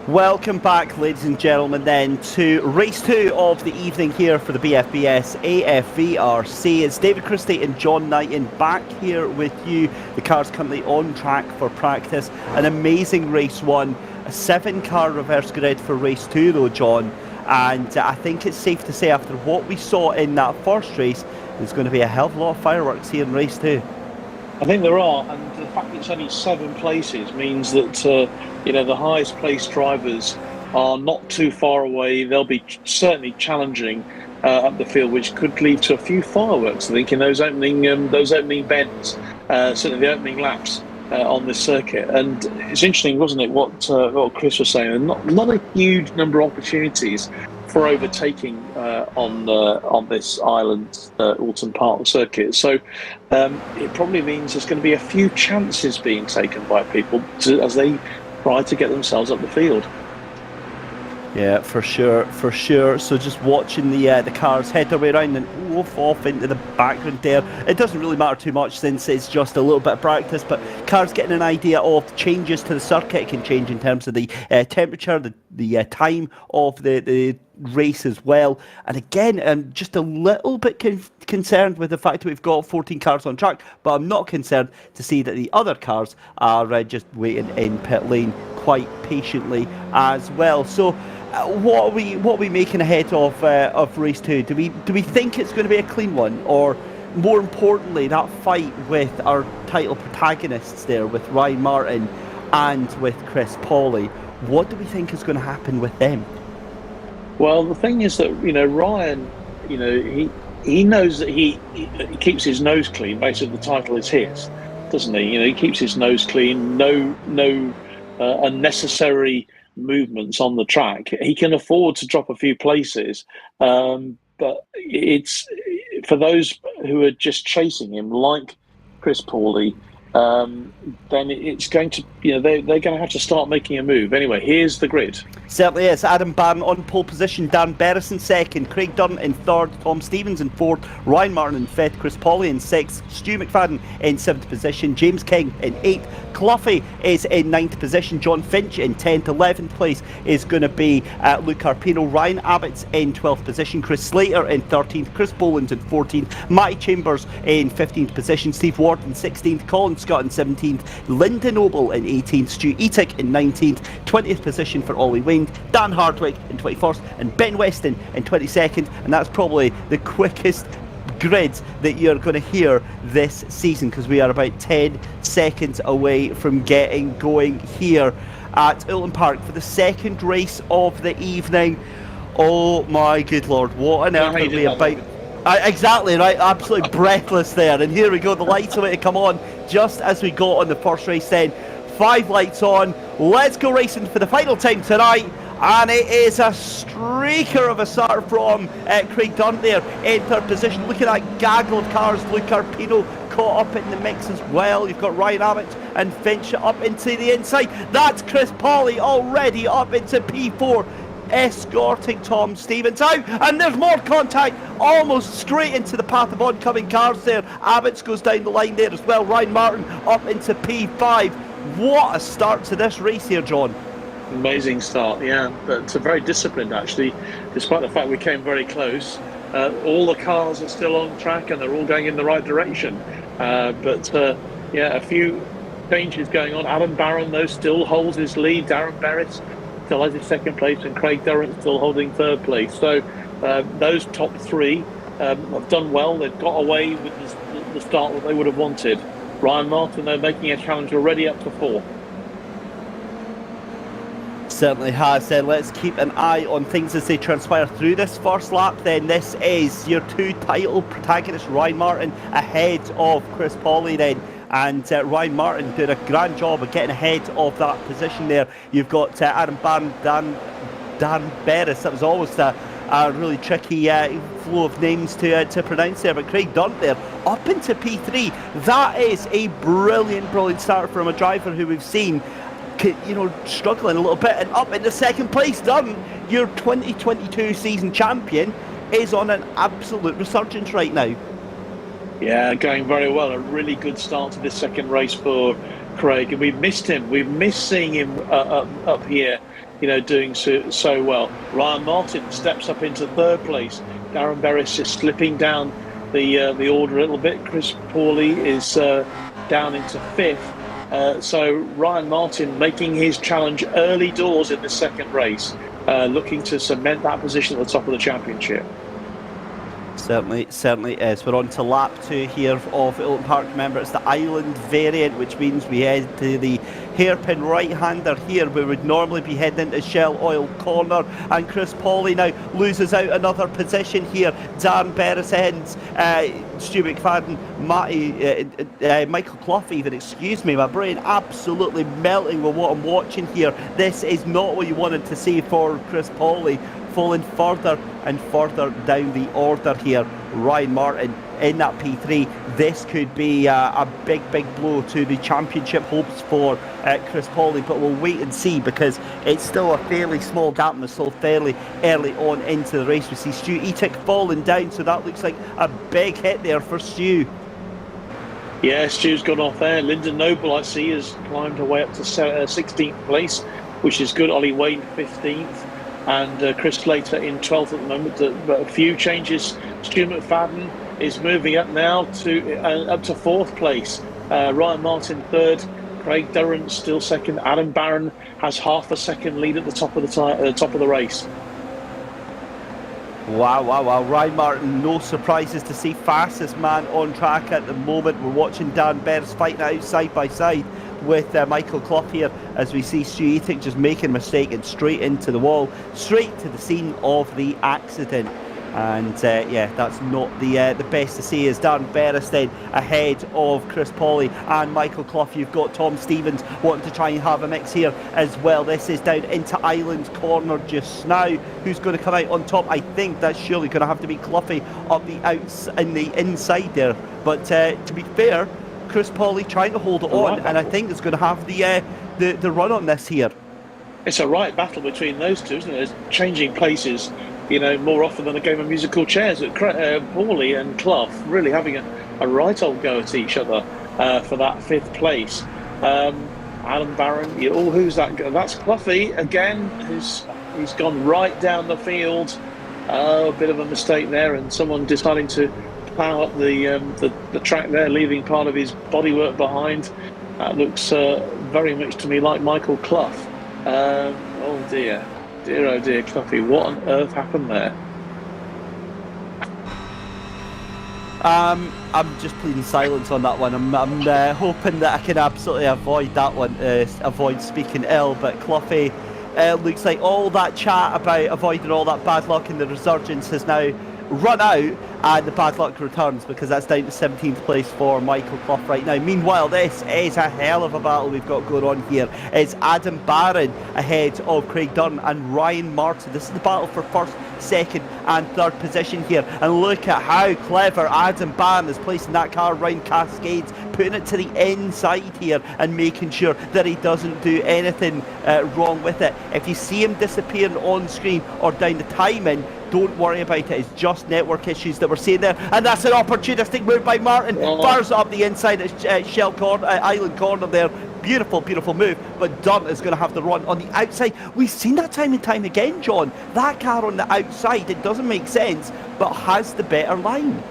Welcome back, ladies and gentlemen, then to race 2 of the evening here for the BFBS Afvrc. It's David Christie and John Knighton back here with you. The car's currently on track for practice. An amazing race 1, a 7-car reverse grid for race 2 though, John. And I think it's safe to say after what we saw in that first race, there's going to be a hell of a lot of fireworks here in race 2. I think there are, and the fact it's only 7 places means that the highest placed drivers are not too far away. They'll be certainly challenging up the field, which could lead to a few fireworks. I think in those opening bends, certainly the opening laps on this circuit. And it's interesting, wasn't it, what Chris was saying? Not a huge number of opportunities for overtaking on this island Alton Park circuit. So it probably means there's going to be a few chances being taken by people as they try to get themselves up the field. Yeah, for sure. So just watching the cars head their way around and off into the background there. It doesn't really matter too much since it's just a little bit of practice, but cars getting an idea of changes to the circuit. It can change in terms of the temperature, the time of the race as well. And again, I'm just a little bit concerned with the fact that we've got 14 cars on track, but I'm not concerned to see that the other cars are just waiting in pit lane quite patiently as well. So what are we making ahead of race 2? Do we think it's going to be a clean one, or more importantly, that fight with our title protagonists there, with Ryan Martin and with Chris Pawley? What do we think is going to happen with them? Well, the thing is that Ryan, he knows that he keeps his nose clean. Basically, the title is his, doesn't he? He keeps his nose clean. No unnecessary movements on the track. He can afford to drop a few places, but it's for those who are just chasing him, like Chris Pawley. Then it's going to, they're going to have to start making a move. Anyway, here's the grid. Certainly is. Adam Barron on pole position, Dan Berris in second, Craig Dunn in third, Tom Stevens in fourth, Ryan Martin in fifth, Chris Pawley in sixth, Stu McFadden in seventh position, James King in eighth, Cloughie is in ninth position, John Finch in 10th, 11th place is going to be Luke Carpino, Ryan Abbott's in 12th position, Chris Slater in 13th, Chris Boland's in 14th, Matty Chambers in 15th position, Steve Ward in 16th, Colin Scott in 17th, Lyndon Noble in 18th, Stu Etic in 19th, 20th position for Ollie Wayne, Dan Hardwick in 21st, and Ben Weston in 22nd, and that's probably the quickest grid that you're going to hear this season, because we are about 10 seconds away from getting going here at Alton Park for the second race of the evening. Oh my good lord, what on earth are we about? Exactly right, absolutely breathless there, and here we go, the lights are about to come on just as we got on the first race then. 5 lights on, let's go racing for the final time tonight. And it is a streaker of a start from Craig Dunn there in third position. Look at that gaggle of cars. Luke Carpino caught up in the mix as well. You've got Ryan Abbott and Finch up into the inside. That's Chris Pawley already up into P4, escorting Tom Stevens out. And there's more contact almost straight into the path of oncoming cars there. Abbott's goes down the line there as well. Ryan Martin up into P5. What a start to this race here, John. Amazing start, yeah, but it's very disciplined actually, despite the fact we came very close. All the cars are still on track and they're all going in the right direction. But a few changes going on. Adam Barron, though, still holds his lead. Darren Berris still has his second place, and Craig Durrant still holding third place. So those top three have done well. They've got away with the start that they would have wanted. Ryan Martin, they're making a challenge already up to 4. Certainly has. Let's keep an eye on things as they transpire through this first lap then. This is your 2 title protagonists, Ryan Martin ahead of Chris Pawley then, and Ryan Martin did a grand job of getting ahead of that position there. You've got Adam Barron, Dan Berris. That was almost a really tricky flow of names to pronounce there, but Craig Dunn there up into P3. That is a brilliant start from a driver who we've seen struggling a little bit, and up into second place. Dunn, your 2022 season champion, is on an absolute resurgence right now. Yeah, going very well. A really good start to this second race for Craig, and we've missed him. We've missed seeing him up here doing so well. Ryan Martin steps up into third place. Darren Berris is slipping down the order a little bit. Chris Pawley is down into fifth. So Ryan Martin making his challenge early doors in the second race, looking to cement that position at the top of the championship. Certainly is. We're on to lap 2 here of Oulton Park. Remember, it's the island variant, which means we head to the hairpin right-hander here, where we'd normally be heading into Shell Oil Corner. And Chris Pawley now loses out another position here. Darren Berris ends, Stu McFadden, Michael Clough even, excuse me, my brain absolutely melting with what I'm watching here. This is not what you wanted to see for Chris Pawley, falling further and further down the order here. Ryan Martin in that P3. This could be a big blow to the championship hopes for Chris Pawley, but we'll wait and see, because it's still a fairly small gap and it's still fairly early on into the race. We see Stu Etic falling down, so that looks like a big hit there for Stu. Yeah, Stu's gone off there. Lyndon Noble, I see, has climbed her way up to 16th place, which is good. Ollie Wayne 15th. And Chris Slater in 12th at the moment. But a few changes. Stu McFadden is moving up now to up to 4th place. Ryan Martin 3rd. Craig Durrant still 2nd. Adam Barron has half a second lead at the top of the top of the race. Wow. Ryan Martin, no surprises to see, fastest man on track at the moment. We're watching Dan Berris fighting out side by side with Michael Clough here, as we see Stu Etic just making a mistake and straight into the wall, straight to the scene of the accident. And yeah, that's not the best to see, as Darren Berris then ahead of Chris Pawley and Michael Clough. You've got Tom Stevens wanting to try and have a mix here as well. This is down into Island Corner just now. Who's going to come out on top? I think that's surely going to have to be Cloughie up the in the inside there. But to be fair, Chris Pawley trying to hold it on, and I think it's going to have the run on this here. It's a right battle between those two, isn't it? It's changing places, more often than a game of musical chairs. Pawley and Clough really having a right old go at each other for that 5th place. Alan Barron, who's that? That's Cloughie again. He's gone right down the field. A bit of a mistake there, and someone deciding to plough up the track there, leaving part of his bodywork behind. That looks very much to me like Michael Clough. Oh dear, Cloughie, what on earth happened there? I'm just pleading silence on that one. I'm hoping that I can absolutely avoid that one, avoid speaking ill. But Cloughie, looks like all that chat about avoiding all that bad luck in the resurgence has now run out, and the bad luck returns, because that's down to 17th place for Michael Clough right now. Meanwhile, this is a hell of a battle we've got going on here. It's Adam Barron ahead of Craig Dunn and Ryan Martin. This is the battle for 1st, 2nd and 3rd position here, and look at how clever Adam Barron is placing that car around Cascades, putting it to the inside here and making sure that he doesn't do anything wrong with it. If you see him disappearing on screen or down the timing, don't worry about it. It's just network issues that we're seeing there, and that's an opportunistic move by Martin. Bars up the inside at Shell Corner, Island Corner there. Beautiful move, but Dunn is going to have the run on the outside. We've seen that time and time again, John. That car on the outside, it doesn't make sense, but has the better line.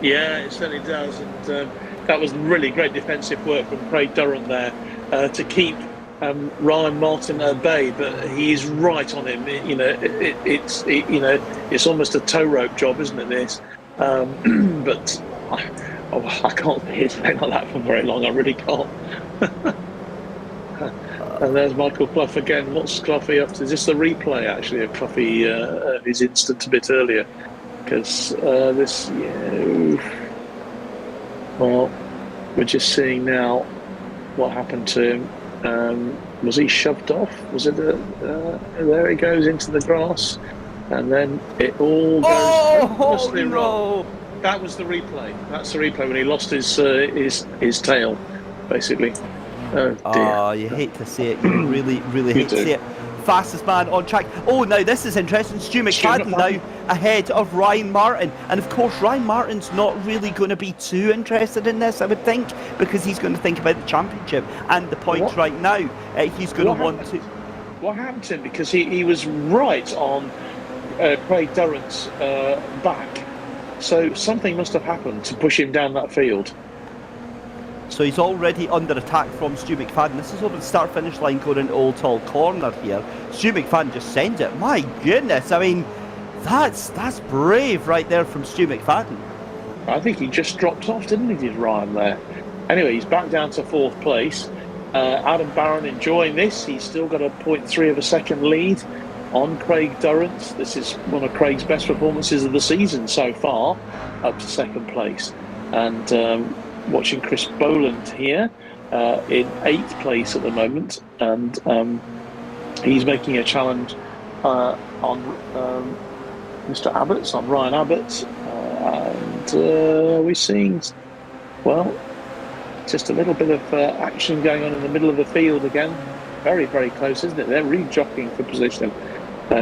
Yeah, it certainly does, and that was really great defensive work from Craig Durrant there to keep Ryan Martin at bay, but he's right on him. It's almost a tow rope job, isn't it? This, but I can't be like that for very long. I really can't. And there's Michael Clough again. What's Cloughie up to? Is this the replay actually of Cloughie his instant a bit earlier? Because this, well, we're just seeing now what happened to him. Was he shoved off? Was it there he goes into the grass, and then it all goes hopelessly wrong. That was the replay. That's the replay when he lost his tail, basically. Oh dear. Oh, you hate to see it. You really hate to see it. Fastest man on track. Oh, now this is interesting. Stu McFadden now ahead of Ryan Martin, and of course Ryan Martin's not really going to be too interested in this, I would think, because he's going to think about the championship and the points right now. He's going to want to. What happened to him? Because he was right on Craig Durrant's back. So something must have happened to push him down that field. So he's already under attack from Stu McFadden. This is over the start-finish line going into Old Hall Corner here. Stu McFadden just sends it. My goodness, I mean, that's brave right there from Stu McFadden. I think he just dropped off, didn't he, did Ryan there? Anyway, he's back down to 4th place. Adam Barron enjoying this. He's still got a 0.3 of a second lead on Craig Durrant. This is one of Craig's best performances of the season so far, up to 2nd place. And watching Chris Boland here in 8th place at the moment, and he's making a challenge on Mr. Abbott's, on Ryan Abbott's, and we're seeing, well, just a little bit of action going on in the middle of the field again. Very, very close, isn't it? They're really jockeying for position.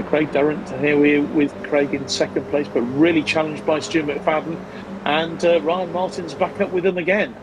Craig Durrant here with Craig in 2nd place, but really challenged by Stu McFadden. And Ryan Martin's back up with him again.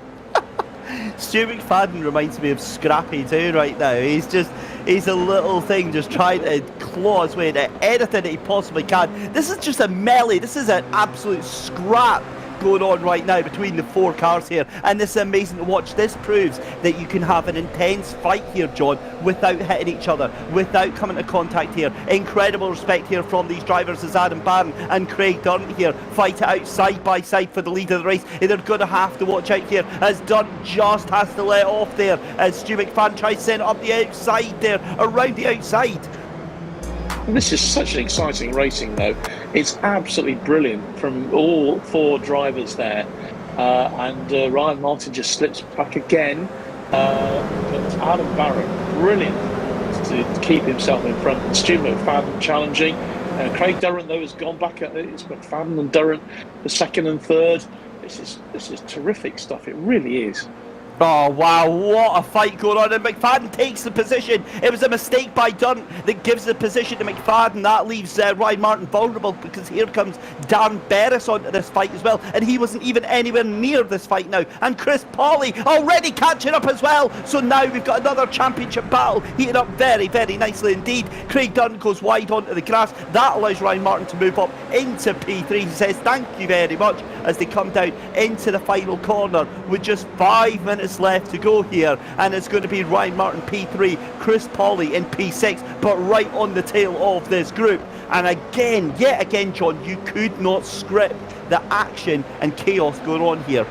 Stu McFadden reminds me of Scrappy too right now. He's a little thing just trying to claw his way into anything that he possibly can. This is just a melee. This is an absolute scrap going on right now between the 4 cars here, and this is amazing to watch. This proves that you can have an intense fight here, John, without hitting each other, without coming to contact here. Incredible respect here from these drivers as Adam Barron and Craig Durrant here fight it out side by side for the lead of the race. They're going to have to watch out here as Durrant just has to let off there as Stu McFadden tries to send it up the outside there, around the outside. This is such an exciting racing, though. It's absolutely brilliant from all 4 drivers there. And Ryan Martin just slips back again. But Adam Barron, brilliant to keep himself in front. And Stu McFadden challenging. Craig Durrant, though, has gone back at it. It's McFadden and Durrant, the 2nd and 3rd. This is terrific stuff. It really is. Oh wow, what a fight going on, and McFadden takes the position. It was a mistake by Durrant that gives the position to McFadden. That leaves Ryan Martin vulnerable, because here comes Darren Berris onto this fight as well, and he wasn't even anywhere near this fight now. And Chris Pawley already catching up as well, so now we've got another championship battle heating up very, very nicely indeed. Craig Durrant goes wide onto the grass. That allows Ryan Martin to move up into P3. He says thank you very much as they come down into the final corner with just 5 minutes left to go here, and it's going to be Ryan Martin P3, Chris Pawley in P6, but right on the tail of this group. And again, yet again, John, you could not script the action and chaos going on here.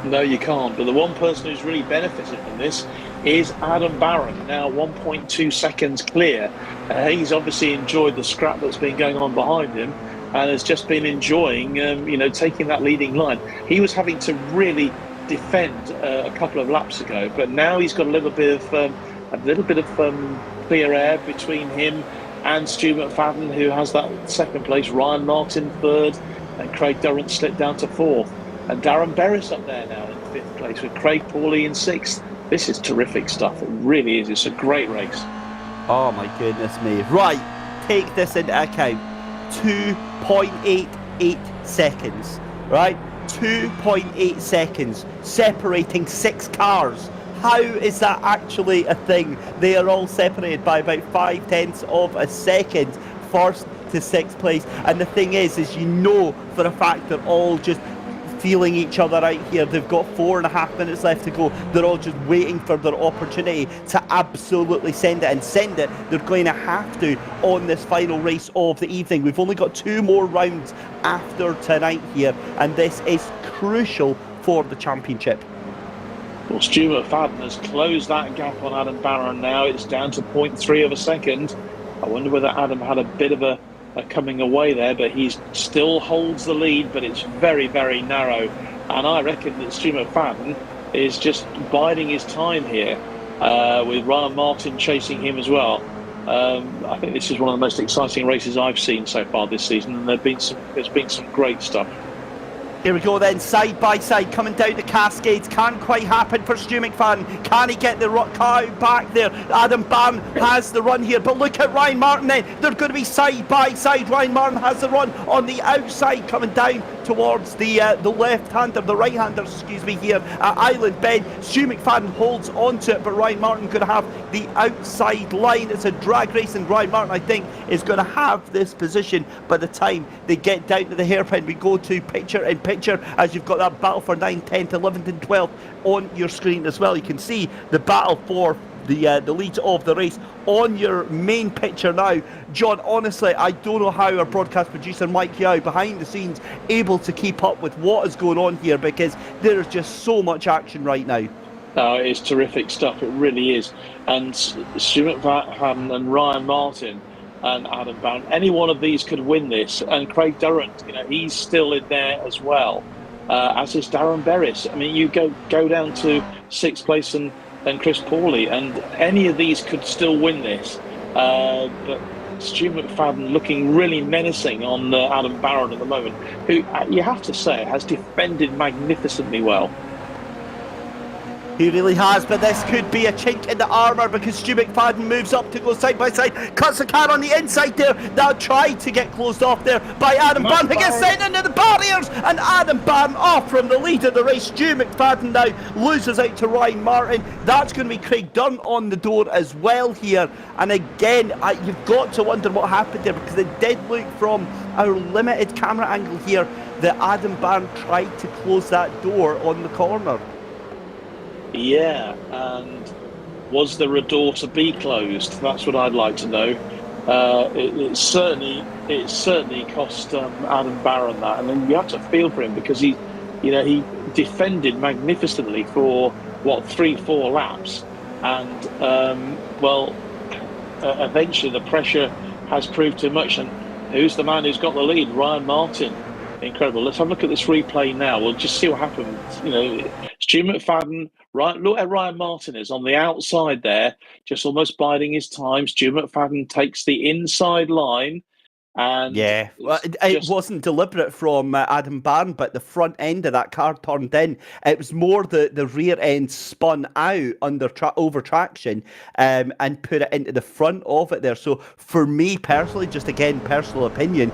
No, you can't. But the one person who's really benefited from this is Adam Barron, now 1.2 seconds clear. He's obviously enjoyed the scrap that's been going on behind him, and has just been enjoying, taking that leading line. He was having to really defend a couple of laps ago, but now he's got a little bit of clear air between him and Stu McFadden, who has that 2nd place. Ryan Martin 3rd, and Craig Durrant slipped down to 4th, and Darren Berris up there now in 5th place with Craig Pawley in 6th. This is terrific stuff. It really is. It's a great race. Oh my goodness me. Right, take this into account. 2.88 seconds, right? 2.8 seconds separating 6 cars. How is that actually a thing? They are all separated by about 0.5 of a second, 1st to 6th place. And the thing is you know for a fact they're all just feeling each other out here. They've got 4.5 minutes left to go. They're all just waiting for their opportunity to absolutely send it, and send it they're going to have to on this final race of the evening. We've only got 2 more rounds after tonight here, and this is crucial for the championship. Well, Stu McFadden has closed that gap on Adam Barron now. It's down to 0.3 of a second. I wonder whether Adam had a bit of a coming away there, but he still holds the lead, but it's very, very narrow. And I reckon that Stu McFadden is just biding his time here, with Ryan Martin chasing him as well. I think this is one of the most exciting races I've seen so far this season, and there's been some great stuff. Here we go then, side by side, coming down the Cascades. Can't quite happen for Stu McFadden. Can he get the car back there? Adam Barron has the run here, but look at Ryan Martin then. They're going to be side by side. Ryan Martin has the run on the outside, coming down towards the left-hander, the right-hander, excuse me, here at Island Bend. Stu McFadden holds onto it, but Ryan Martin going to have the outside line. It's a drag race, and Ryan Martin, I think, is going to have this position by the time they get down to the hairpin. We go to picture-in-picture as you've got that battle for 9th, 10th, 11th and 12th on your screen as well. You can see the battle for the lead of the race on your main picture now. John, honestly, I don't know how our broadcast producer Mike Yao behind the scenes able to keep up with what is going on here, because there is just so much action right now. It's terrific stuff, it really is. And Stuart McFadden and Ryan Martin and Adam Barron, any one of these could win this. And Craig Durrant, he's still in there as well, as is Darren Berris. I mean, you go down to 6th place and Chris Pawley, and any of these could still win this. But Stu McFadden looking really menacing on Adam Barron at the moment, who you have to say has defended magnificently well. He really has, but this could be a chink in the armour, because Stu McFadden moves up to go side by side, cuts the car on the inside there. That tried to get closed off there by Adam Barron. He gets sent into the barriers, and Adam Barron off from the lead of the race. Stu McFadden now loses out to Ryan Martin. That's going to be Craig Durrant on the door as well here. And again, you've got to wonder what happened there, because it did look from our limited camera angle here that Adam Barron tried to close that door on the corner. Yeah, and was there a door to be closed? That's what I'd like to know. It certainly cost Adam Barron that, and then you have to feel for him, because he defended magnificently for 3-4 laps, and eventually the pressure has proved too much. And who's the man who's got the lead? Ryan Martin. Incredible. Let's have a look at this replay now. We'll just see what happened. Stu McFadden, look at Ryan Martin is on the outside there, just almost biding his time. Stu McFadden takes the inside line, and it wasn't deliberate from Adam Barron, but the front end of that car turned in. It was more the rear end spun out under over traction, and put it into the front of it there. So for me personally, just again personal opinion,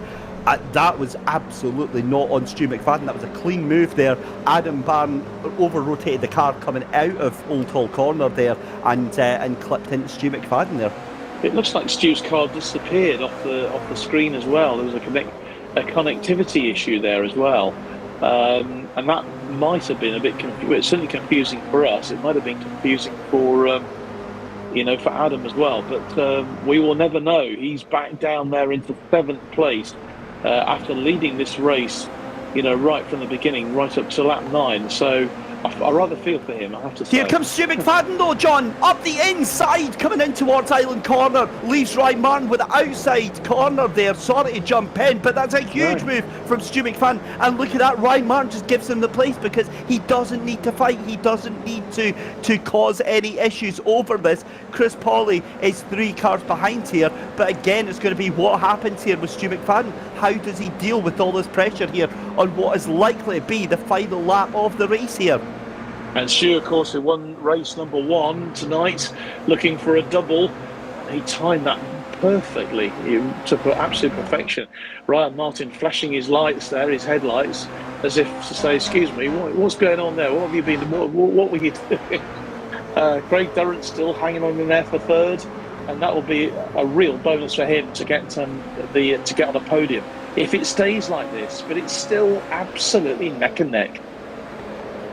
that was absolutely not on Stu McFadden. That was a clean move there. Adam Barron over-rotated the car coming out of Old Hall Corner there, and clipped into Stu McFadden there. It looks like Stu's car disappeared off the screen as well. There was a connectivity issue there as well, and that might have been a bit it's certainly confusing for us. It might have been confusing for for Adam as well. But we will never know. He's back down there into 7th place. After leading this race, right from the beginning, right up to lap 9. So I rather feel for him, I have to say. Here comes Stu McFadden though, John, up the inside, coming in towards Island Corner, leaves Ryan Martin with the outside corner there. Sorry to jump in, but that's a huge move from Stu McFadden. And look at that, Ryan Martin just gives him the place, because he doesn't need to fight, he doesn't need to cause any issues over this. Chris Pawley is 3 cars behind here, but again, it's going to be what happens here with Stu McFadden. How does he deal with all this pressure here on what is likely to be the final lap of the race here? And Stu, of course, who won race number 1 tonight, looking for a double. He timed that perfectly to absolute perfection. Ryan Martin flashing his lights there, his headlights, as if to say, excuse me, what's going on there? What have you been, what were you doing? Craig Durrant still hanging on in there for 3rd, and that will be a real bonus for him to get on the podium if it stays like this. But it's still absolutely neck and neck.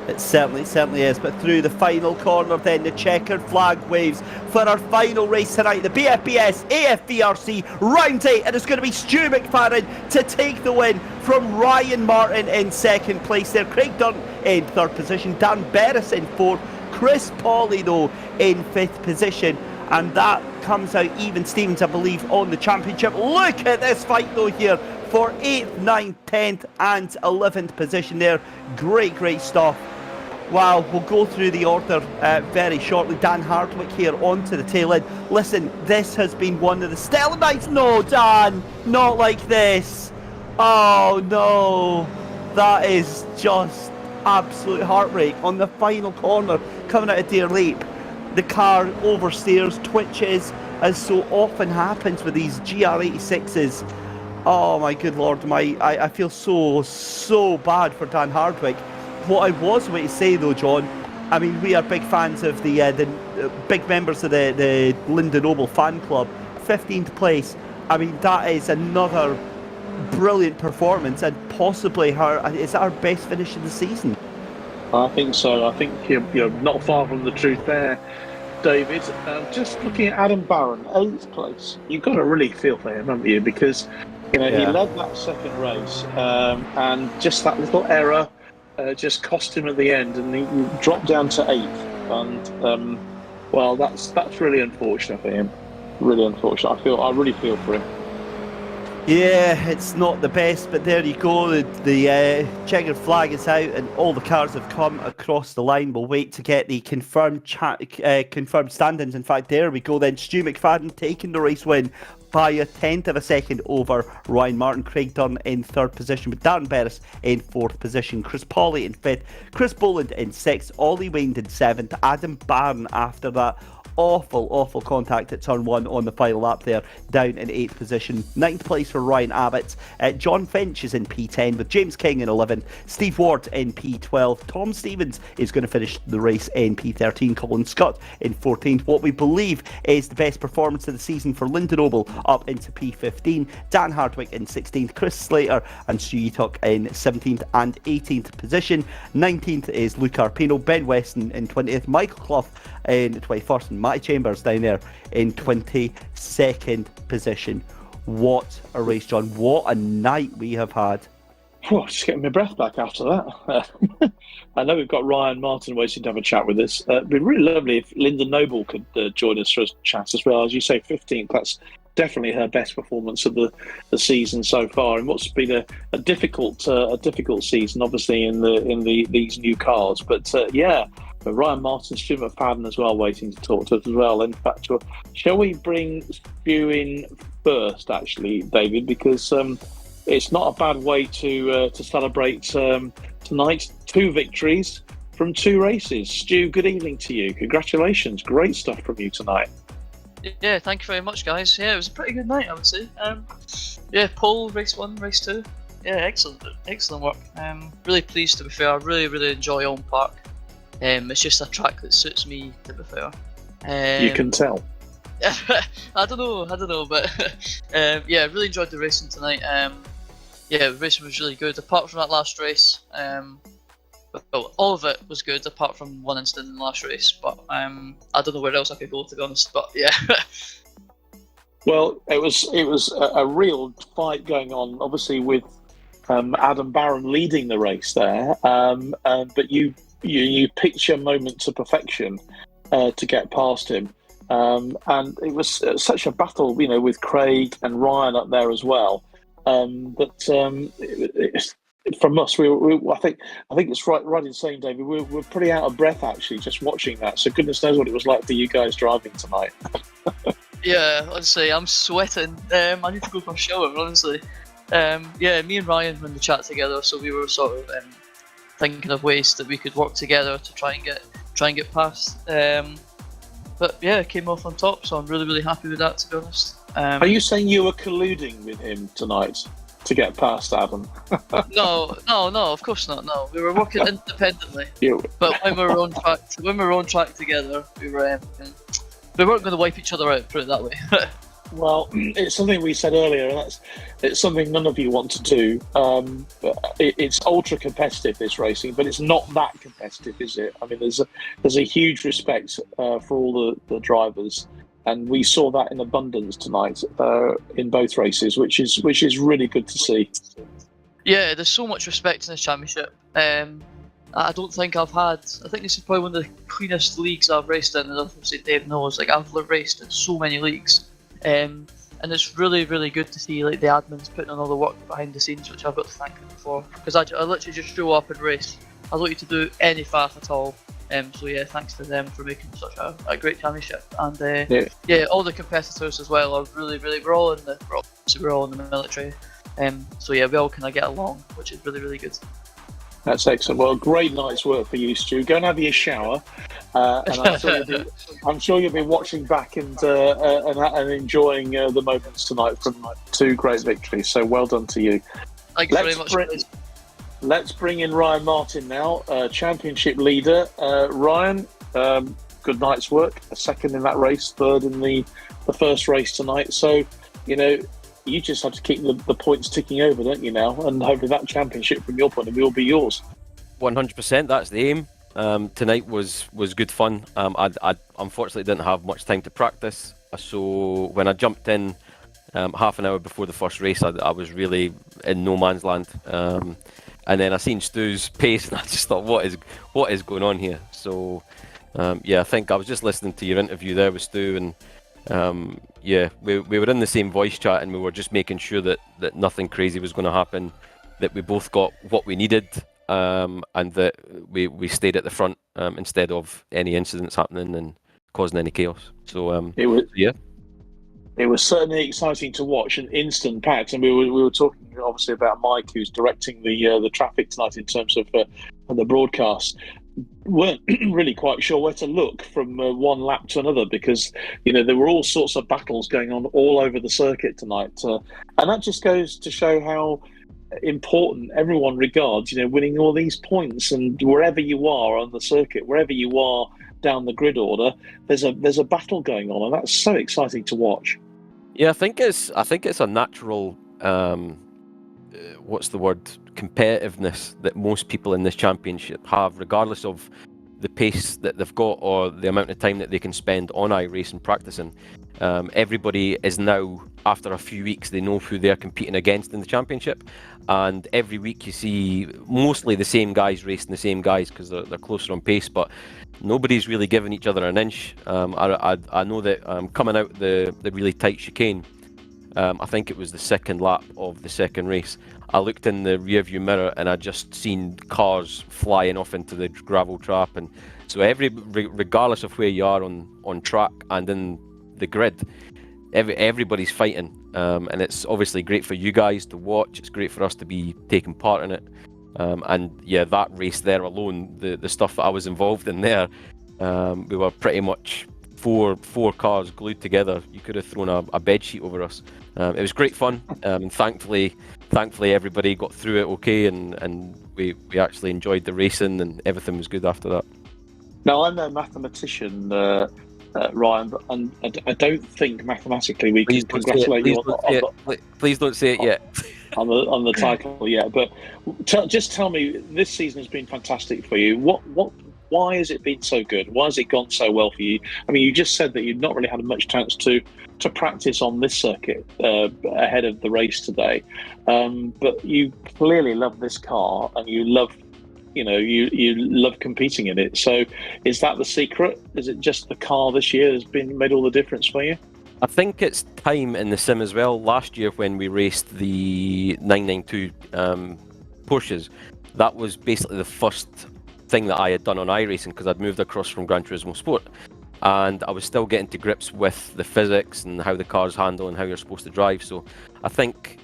It certainly is. But through the final corner then, the checkered flag waves for our final race tonight, the BFBS Afvrc round 8, and it's going to be Stu McFadden to take the win from Ryan Martin in 2nd place there, Craig Durrant in 3rd position, Dan Berris in 4th, Chris Pawley though in 5th position, and that comes out even Stevens, I believe, on the championship. Look at this fight though here for 8th, 9th, 10th and 11th position there. Great stuff. Wow, we'll go through the order very shortly. Dan Hardwick here onto the tail end. Listen, this has been one of the stellar nights. No, Dan, not like this. Oh no. That is just absolute heartbreak. On the final corner, coming out of Deer Leap, the car oversteers, twitches, as so often happens with these GR86s. Oh my good lord, I feel so bad for Dan Hardwick. What I was going to say though, John, I mean, we are big fans of the big members of the Linden Oval fan club. 15th place. I mean, that is another brilliant performance, and possibly is our best finish in the season. I think so. I think you're not far from the truth there, David. Just looking at Adam Barron, 8th place. You've got to really feel for him, haven't you? Because he led that second race, and just that little error just cost him at the end, and he dropped down to 8th. And well, that's really unfortunate for him. Really unfortunate. I really feel for him. Yeah, it's not the best, but there you go. The checkered flag is out, and all the cars have come across the line. We'll wait to get the confirmed standings. In fact, there we go. Then Stu McFadden taking the race win by a 10th of a second over Ryan Martin. Craig Dunn in 3rd position, with Darren Berris in 4th position. Chris Pawley in 5th. Chris Boland in 6th. Ollie Wayne in 7th. Adam Barron after that awful contact at turn 1 on the final lap there, down in 8th position. 9th place for Ryan Abbott. John Finch is in P10 with James King in 11th. Steve Ward in P12. Tom Stevens is going to finish the race in P13. Colin Scott in 14th. What we believe is the best performance of the season for Linden Oval up into P15. Dan Hardwick in 16th. Chris Slater and Stu Eatock in 17th and 18th position. 19th is Luke Arpino. Ben Weston in 20th. Michael Clough in 21st, and Matty Chambers down there in 22nd position. What a race, John. What a night we have had. Oh, just getting my breath back after that. I know we've got Ryan Martin waiting to have a chat with us. It'd be really lovely if Linda Noble could join us for a chat as well. As you say, 15th, that's definitely her best performance of the season so far, and what's been a difficult season, obviously in these new cars. But Ryan Martin, Stu McFadden as well, waiting to talk to us as well. In fact, shall we bring Stu in first, actually, David, because it's not a bad way to celebrate tonight. 2 victories from 2 races. Stu, good evening to you. Congratulations, great stuff from you tonight. Yeah, thank you very much, guys. Yeah, it was a pretty good night, I would say. Pole, race 1, race 2. Yeah, excellent work. Really pleased, to be fair. I really enjoy Elm Park. It's just a track that suits me, to be fair. You can tell. I don't know, but really enjoyed the racing tonight. The racing was really good, apart from that last race. Well, all of it was good, apart from one incident in the last race. But I don't know where else I could go, to be honest. But yeah. Well, it was a real fight going on, obviously with Adam Barron leading the race there. But you picked your moment to perfection to get past him. And it was such a battle, with Craig and Ryan up there as well. From us, I think it's right in saying, David, we're pretty out of breath actually just watching that. So goodness knows what it was like for you guys driving tonight. Yeah, honestly, I'm sweating. I need to go for a shower, honestly. Me and Ryan were in the chat together, so we were sort of thinking of ways that we could work together to try and get past. But yeah, it came off on top, so I'm really happy with that, to be honest. Are you saying you were colluding with him tonight to get past Adam? No, of course not. No, we were working independently. Yeah. But when we were on track together, we weren't going to wipe each other out. Put it that way. Well, it's something we said earlier, and it's something none of you want to do. It's ultra competitive, this racing, but it's not that competitive, is it? I mean, there's a huge respect for all the drivers, and we saw that in abundance tonight in both races, which is really good to see. Yeah, there's so much respect in this championship. I don't think I've had. I think this is probably one of the cleanest leagues I've raced in, and obviously Dave knows. Like, I've raced in so many leagues. And it's really good to see like the admins putting in all the work behind the scenes, which I've got to thank them for, because I literally just show up and race. I don't need to do any faff at all. So yeah, thanks to them for making such a great championship. And all the competitors as well are really we're all in the military. So yeah, we all kind of get along, which is really good. That's excellent. Well, great night's work for you, Stu. Go and have your shower, and I'm sure you'll be watching back and enjoying the moments tonight from 2 great victories. So well done to you. Thank you very much. Let's bring in Ryan Martin now, championship leader. Ryan, good night's work. A second in that race, third in the first race tonight. So, you just have to keep the points ticking over, don't you now? And hopefully that championship, from your point of view, will be yours. 100%. That's the aim. Tonight was good fun. I unfortunately didn't have much time to practice, so when I jumped in half an hour before the first race, I was really in no man's land. And then I seen Stu's pace, and I just thought, what is going on here? So I think I was just listening to your interview there with Stu, and we were in the same voice chat, and we were just making sure that nothing crazy was going to happen, that we both got what we needed, and that we stayed at the front instead of any incidents happening and causing any chaos. So it was certainly exciting to watch, and instant packed. And we were talking obviously about Mike, who's directing the traffic tonight in terms of the broadcast. Weren't really quite sure where to look from one lap to another, because there were all sorts of battles going on all over the circuit tonight, and that just goes to show how important everyone regards winning all these points. And wherever you are on the circuit, wherever you are down the grid order, there's a battle going on, and that's so exciting to watch. Yeah, I think it's a natural competitiveness that most people in this championship have, regardless of the pace that they've got or the amount of time that they can spend on iRacing practicing. Everybody is now, after a few weeks, they know who they're competing against in the championship, and every week you see mostly the same guys racing the same guys because they're closer on pace, but nobody's really giving each other an inch. I know that coming out the really tight chicane, I think it was the second lap of the second race, I looked in the rearview mirror and I just seen cars flying off into the gravel trap, and so regardless of where you are on track and in the grid, everybody's fighting, and it's obviously great for you guys to watch. It's great for us to be taking part in it, and that race there alone, the stuff that I was involved in there, we were pretty much four cars glued together. You could have thrown a bed sheet over us. It was great fun, and thankfully everybody got through it okay, and we actually enjoyed the racing, and everything was good after that. Now, I'm no mathematician, Ryan, and I don't think mathematically we can congratulate you on Please don't say it yet. on the title yet. But just tell me, this season has been fantastic for you. Why has it been so good? Why has it gone so well for you? I mean, you just said that you've not really had much chance to practice on this circuit ahead of the race today, but you clearly love this car, and you love, you love competing in it. So, is that the secret? Is it just the car this year has made all the difference for you? I think it's time in the sim as well. Last year when we raced the 992 Porsches, that was basically the first thing that I had done on iRacing, because I'd moved across from Gran Turismo Sport, and I was still getting to grips with the physics and how the cars handle and how you're supposed to drive. So I think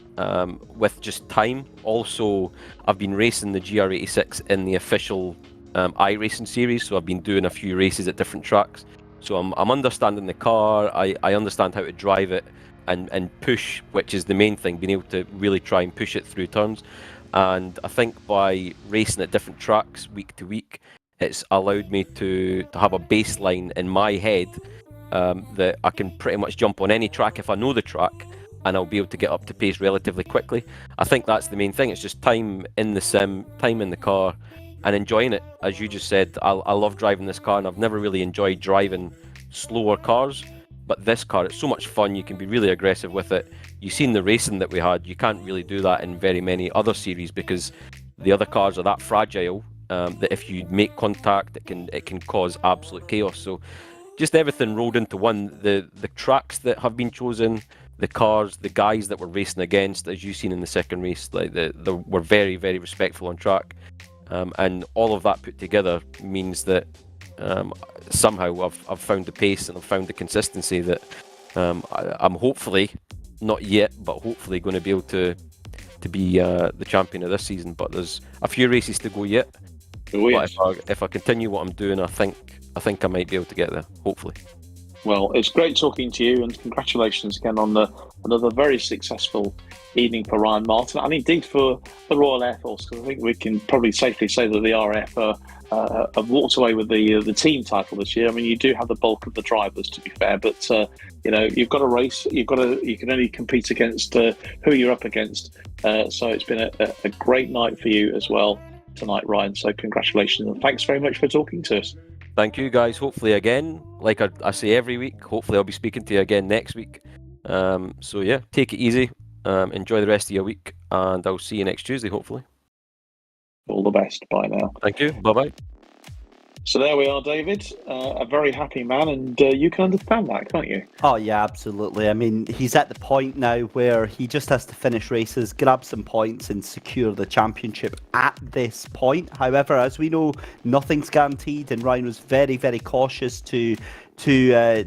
with just time, also I've been racing the GR86 in the official iRacing series, so I've been doing a few races at different tracks, so I'm understanding the car. I understand how to drive it and push, which is the main thing, being able to really try and push it through turns. And I think by racing at different tracks week to week, it's allowed me to have a baseline in my head that I can pretty much jump on any track if I know the track, and I'll be able to get up to pace relatively quickly. I think that's the main thing. It's just time in the sim, time in the car, and enjoying it. As you just said, I love driving this car, and I've never really enjoyed driving slower cars, but this car, it's so much fun. You can be really aggressive with it. You've seen the racing that we had. You can't really do that in very many other series, because the other cars are that fragile that if you make contact, it can cause absolute chaos. So just everything rolled into one. The tracks that have been chosen, the cars, the guys that we're racing against, as you've seen in the second race, like we're very, very respectful on track, and all of that put together means that somehow I've found the pace and I've found the consistency that I'm hopefully, not yet, but hopefully going to be able to to be the champion of this season. But there's a few races to go yet. Oh, But yes. if I continue what I'm doing, I think I might be able to get there. Hopefully. Well, it's great talking to you, and congratulations again on another very successful evening for Ryan Martin, and indeed for the Royal Air Force, because I think we can probably safely say that the RF have walked away with the team title this year. I mean, you do have the bulk of the drivers, to be fair, but you've got a race. You can only compete against who you're up against. So it's been a great night for you as well tonight, Ryan. So congratulations, and thanks very much for talking to us. Thank you, guys. Hopefully, again, like I say every week, hopefully I'll be speaking to you again next week. So yeah, take it easy. Enjoy the rest of your week, and I'll see you next Tuesday, hopefully. All the best. Bye now. Thank you. Bye-bye. So there we are, David. A very happy man, and you can understand that, can't you? Oh yeah, absolutely. I mean, he's at the point now where he just has to finish races, grab some points, and secure the championship at this point. However, as we know, nothing's guaranteed, and Ryan was very, very cautious to say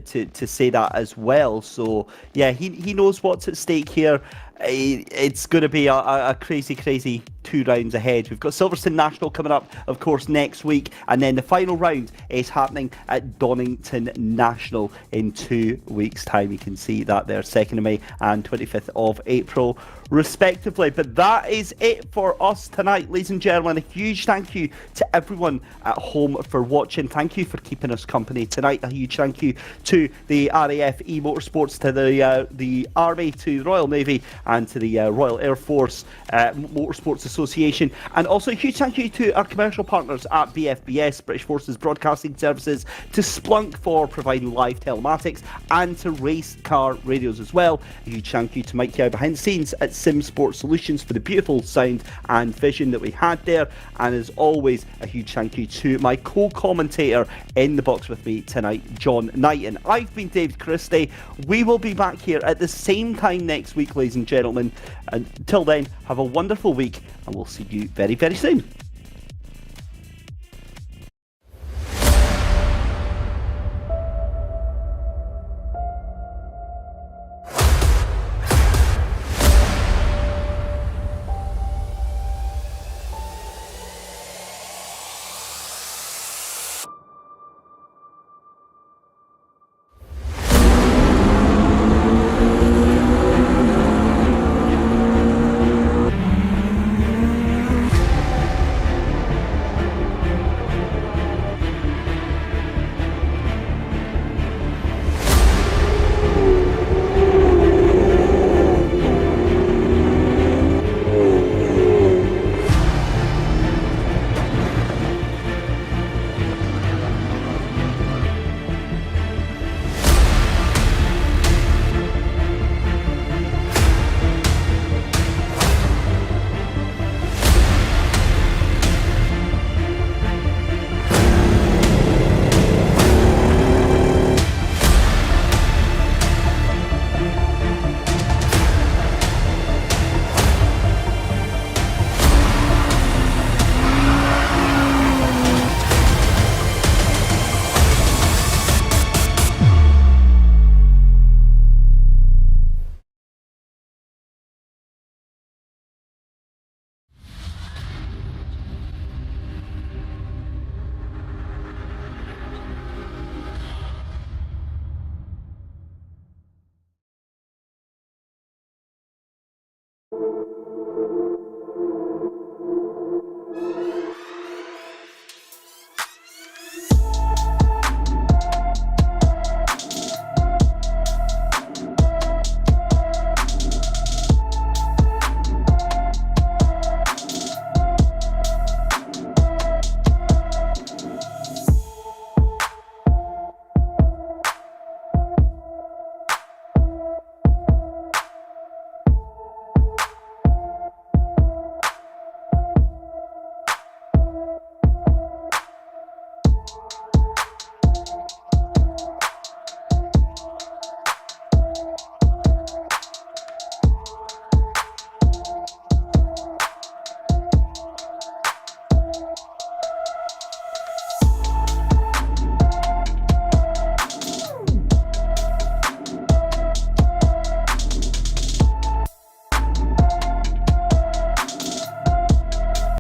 that as well. So yeah, he knows what's at stake here. It's going to be a crazy 2 rounds ahead. We've got Silverstone National coming up, of course, next week, and then the final round is happening at Donington National in 2 weeks' time. You can see that there, 2nd of May and 25th of April, respectively. But that is it for us tonight, ladies and gentlemen. A huge thank you to everyone at home for watching. Thank you for keeping us company tonight. A huge thank you to the RAF eMotorsports, to the Army, to the Royal Navy, and to the Royal Air Force Motorsports Association. And also a huge thank you to our commercial partners at BFBS, British Forces Broadcasting Services, to Splunk for providing live telematics, and to Race Car Radios as well. A huge thank you to Mike Yao behind the scenes at Sim Sport Solutions for the beautiful sound and vision that we had there. And as always, a huge thank you to my co-commentator in the box with me tonight, John Knighton. I've been David Christie. We will be back here at the same time next week, ladies and gentlemen. Until then, have a wonderful week, and we'll see you very, very soon.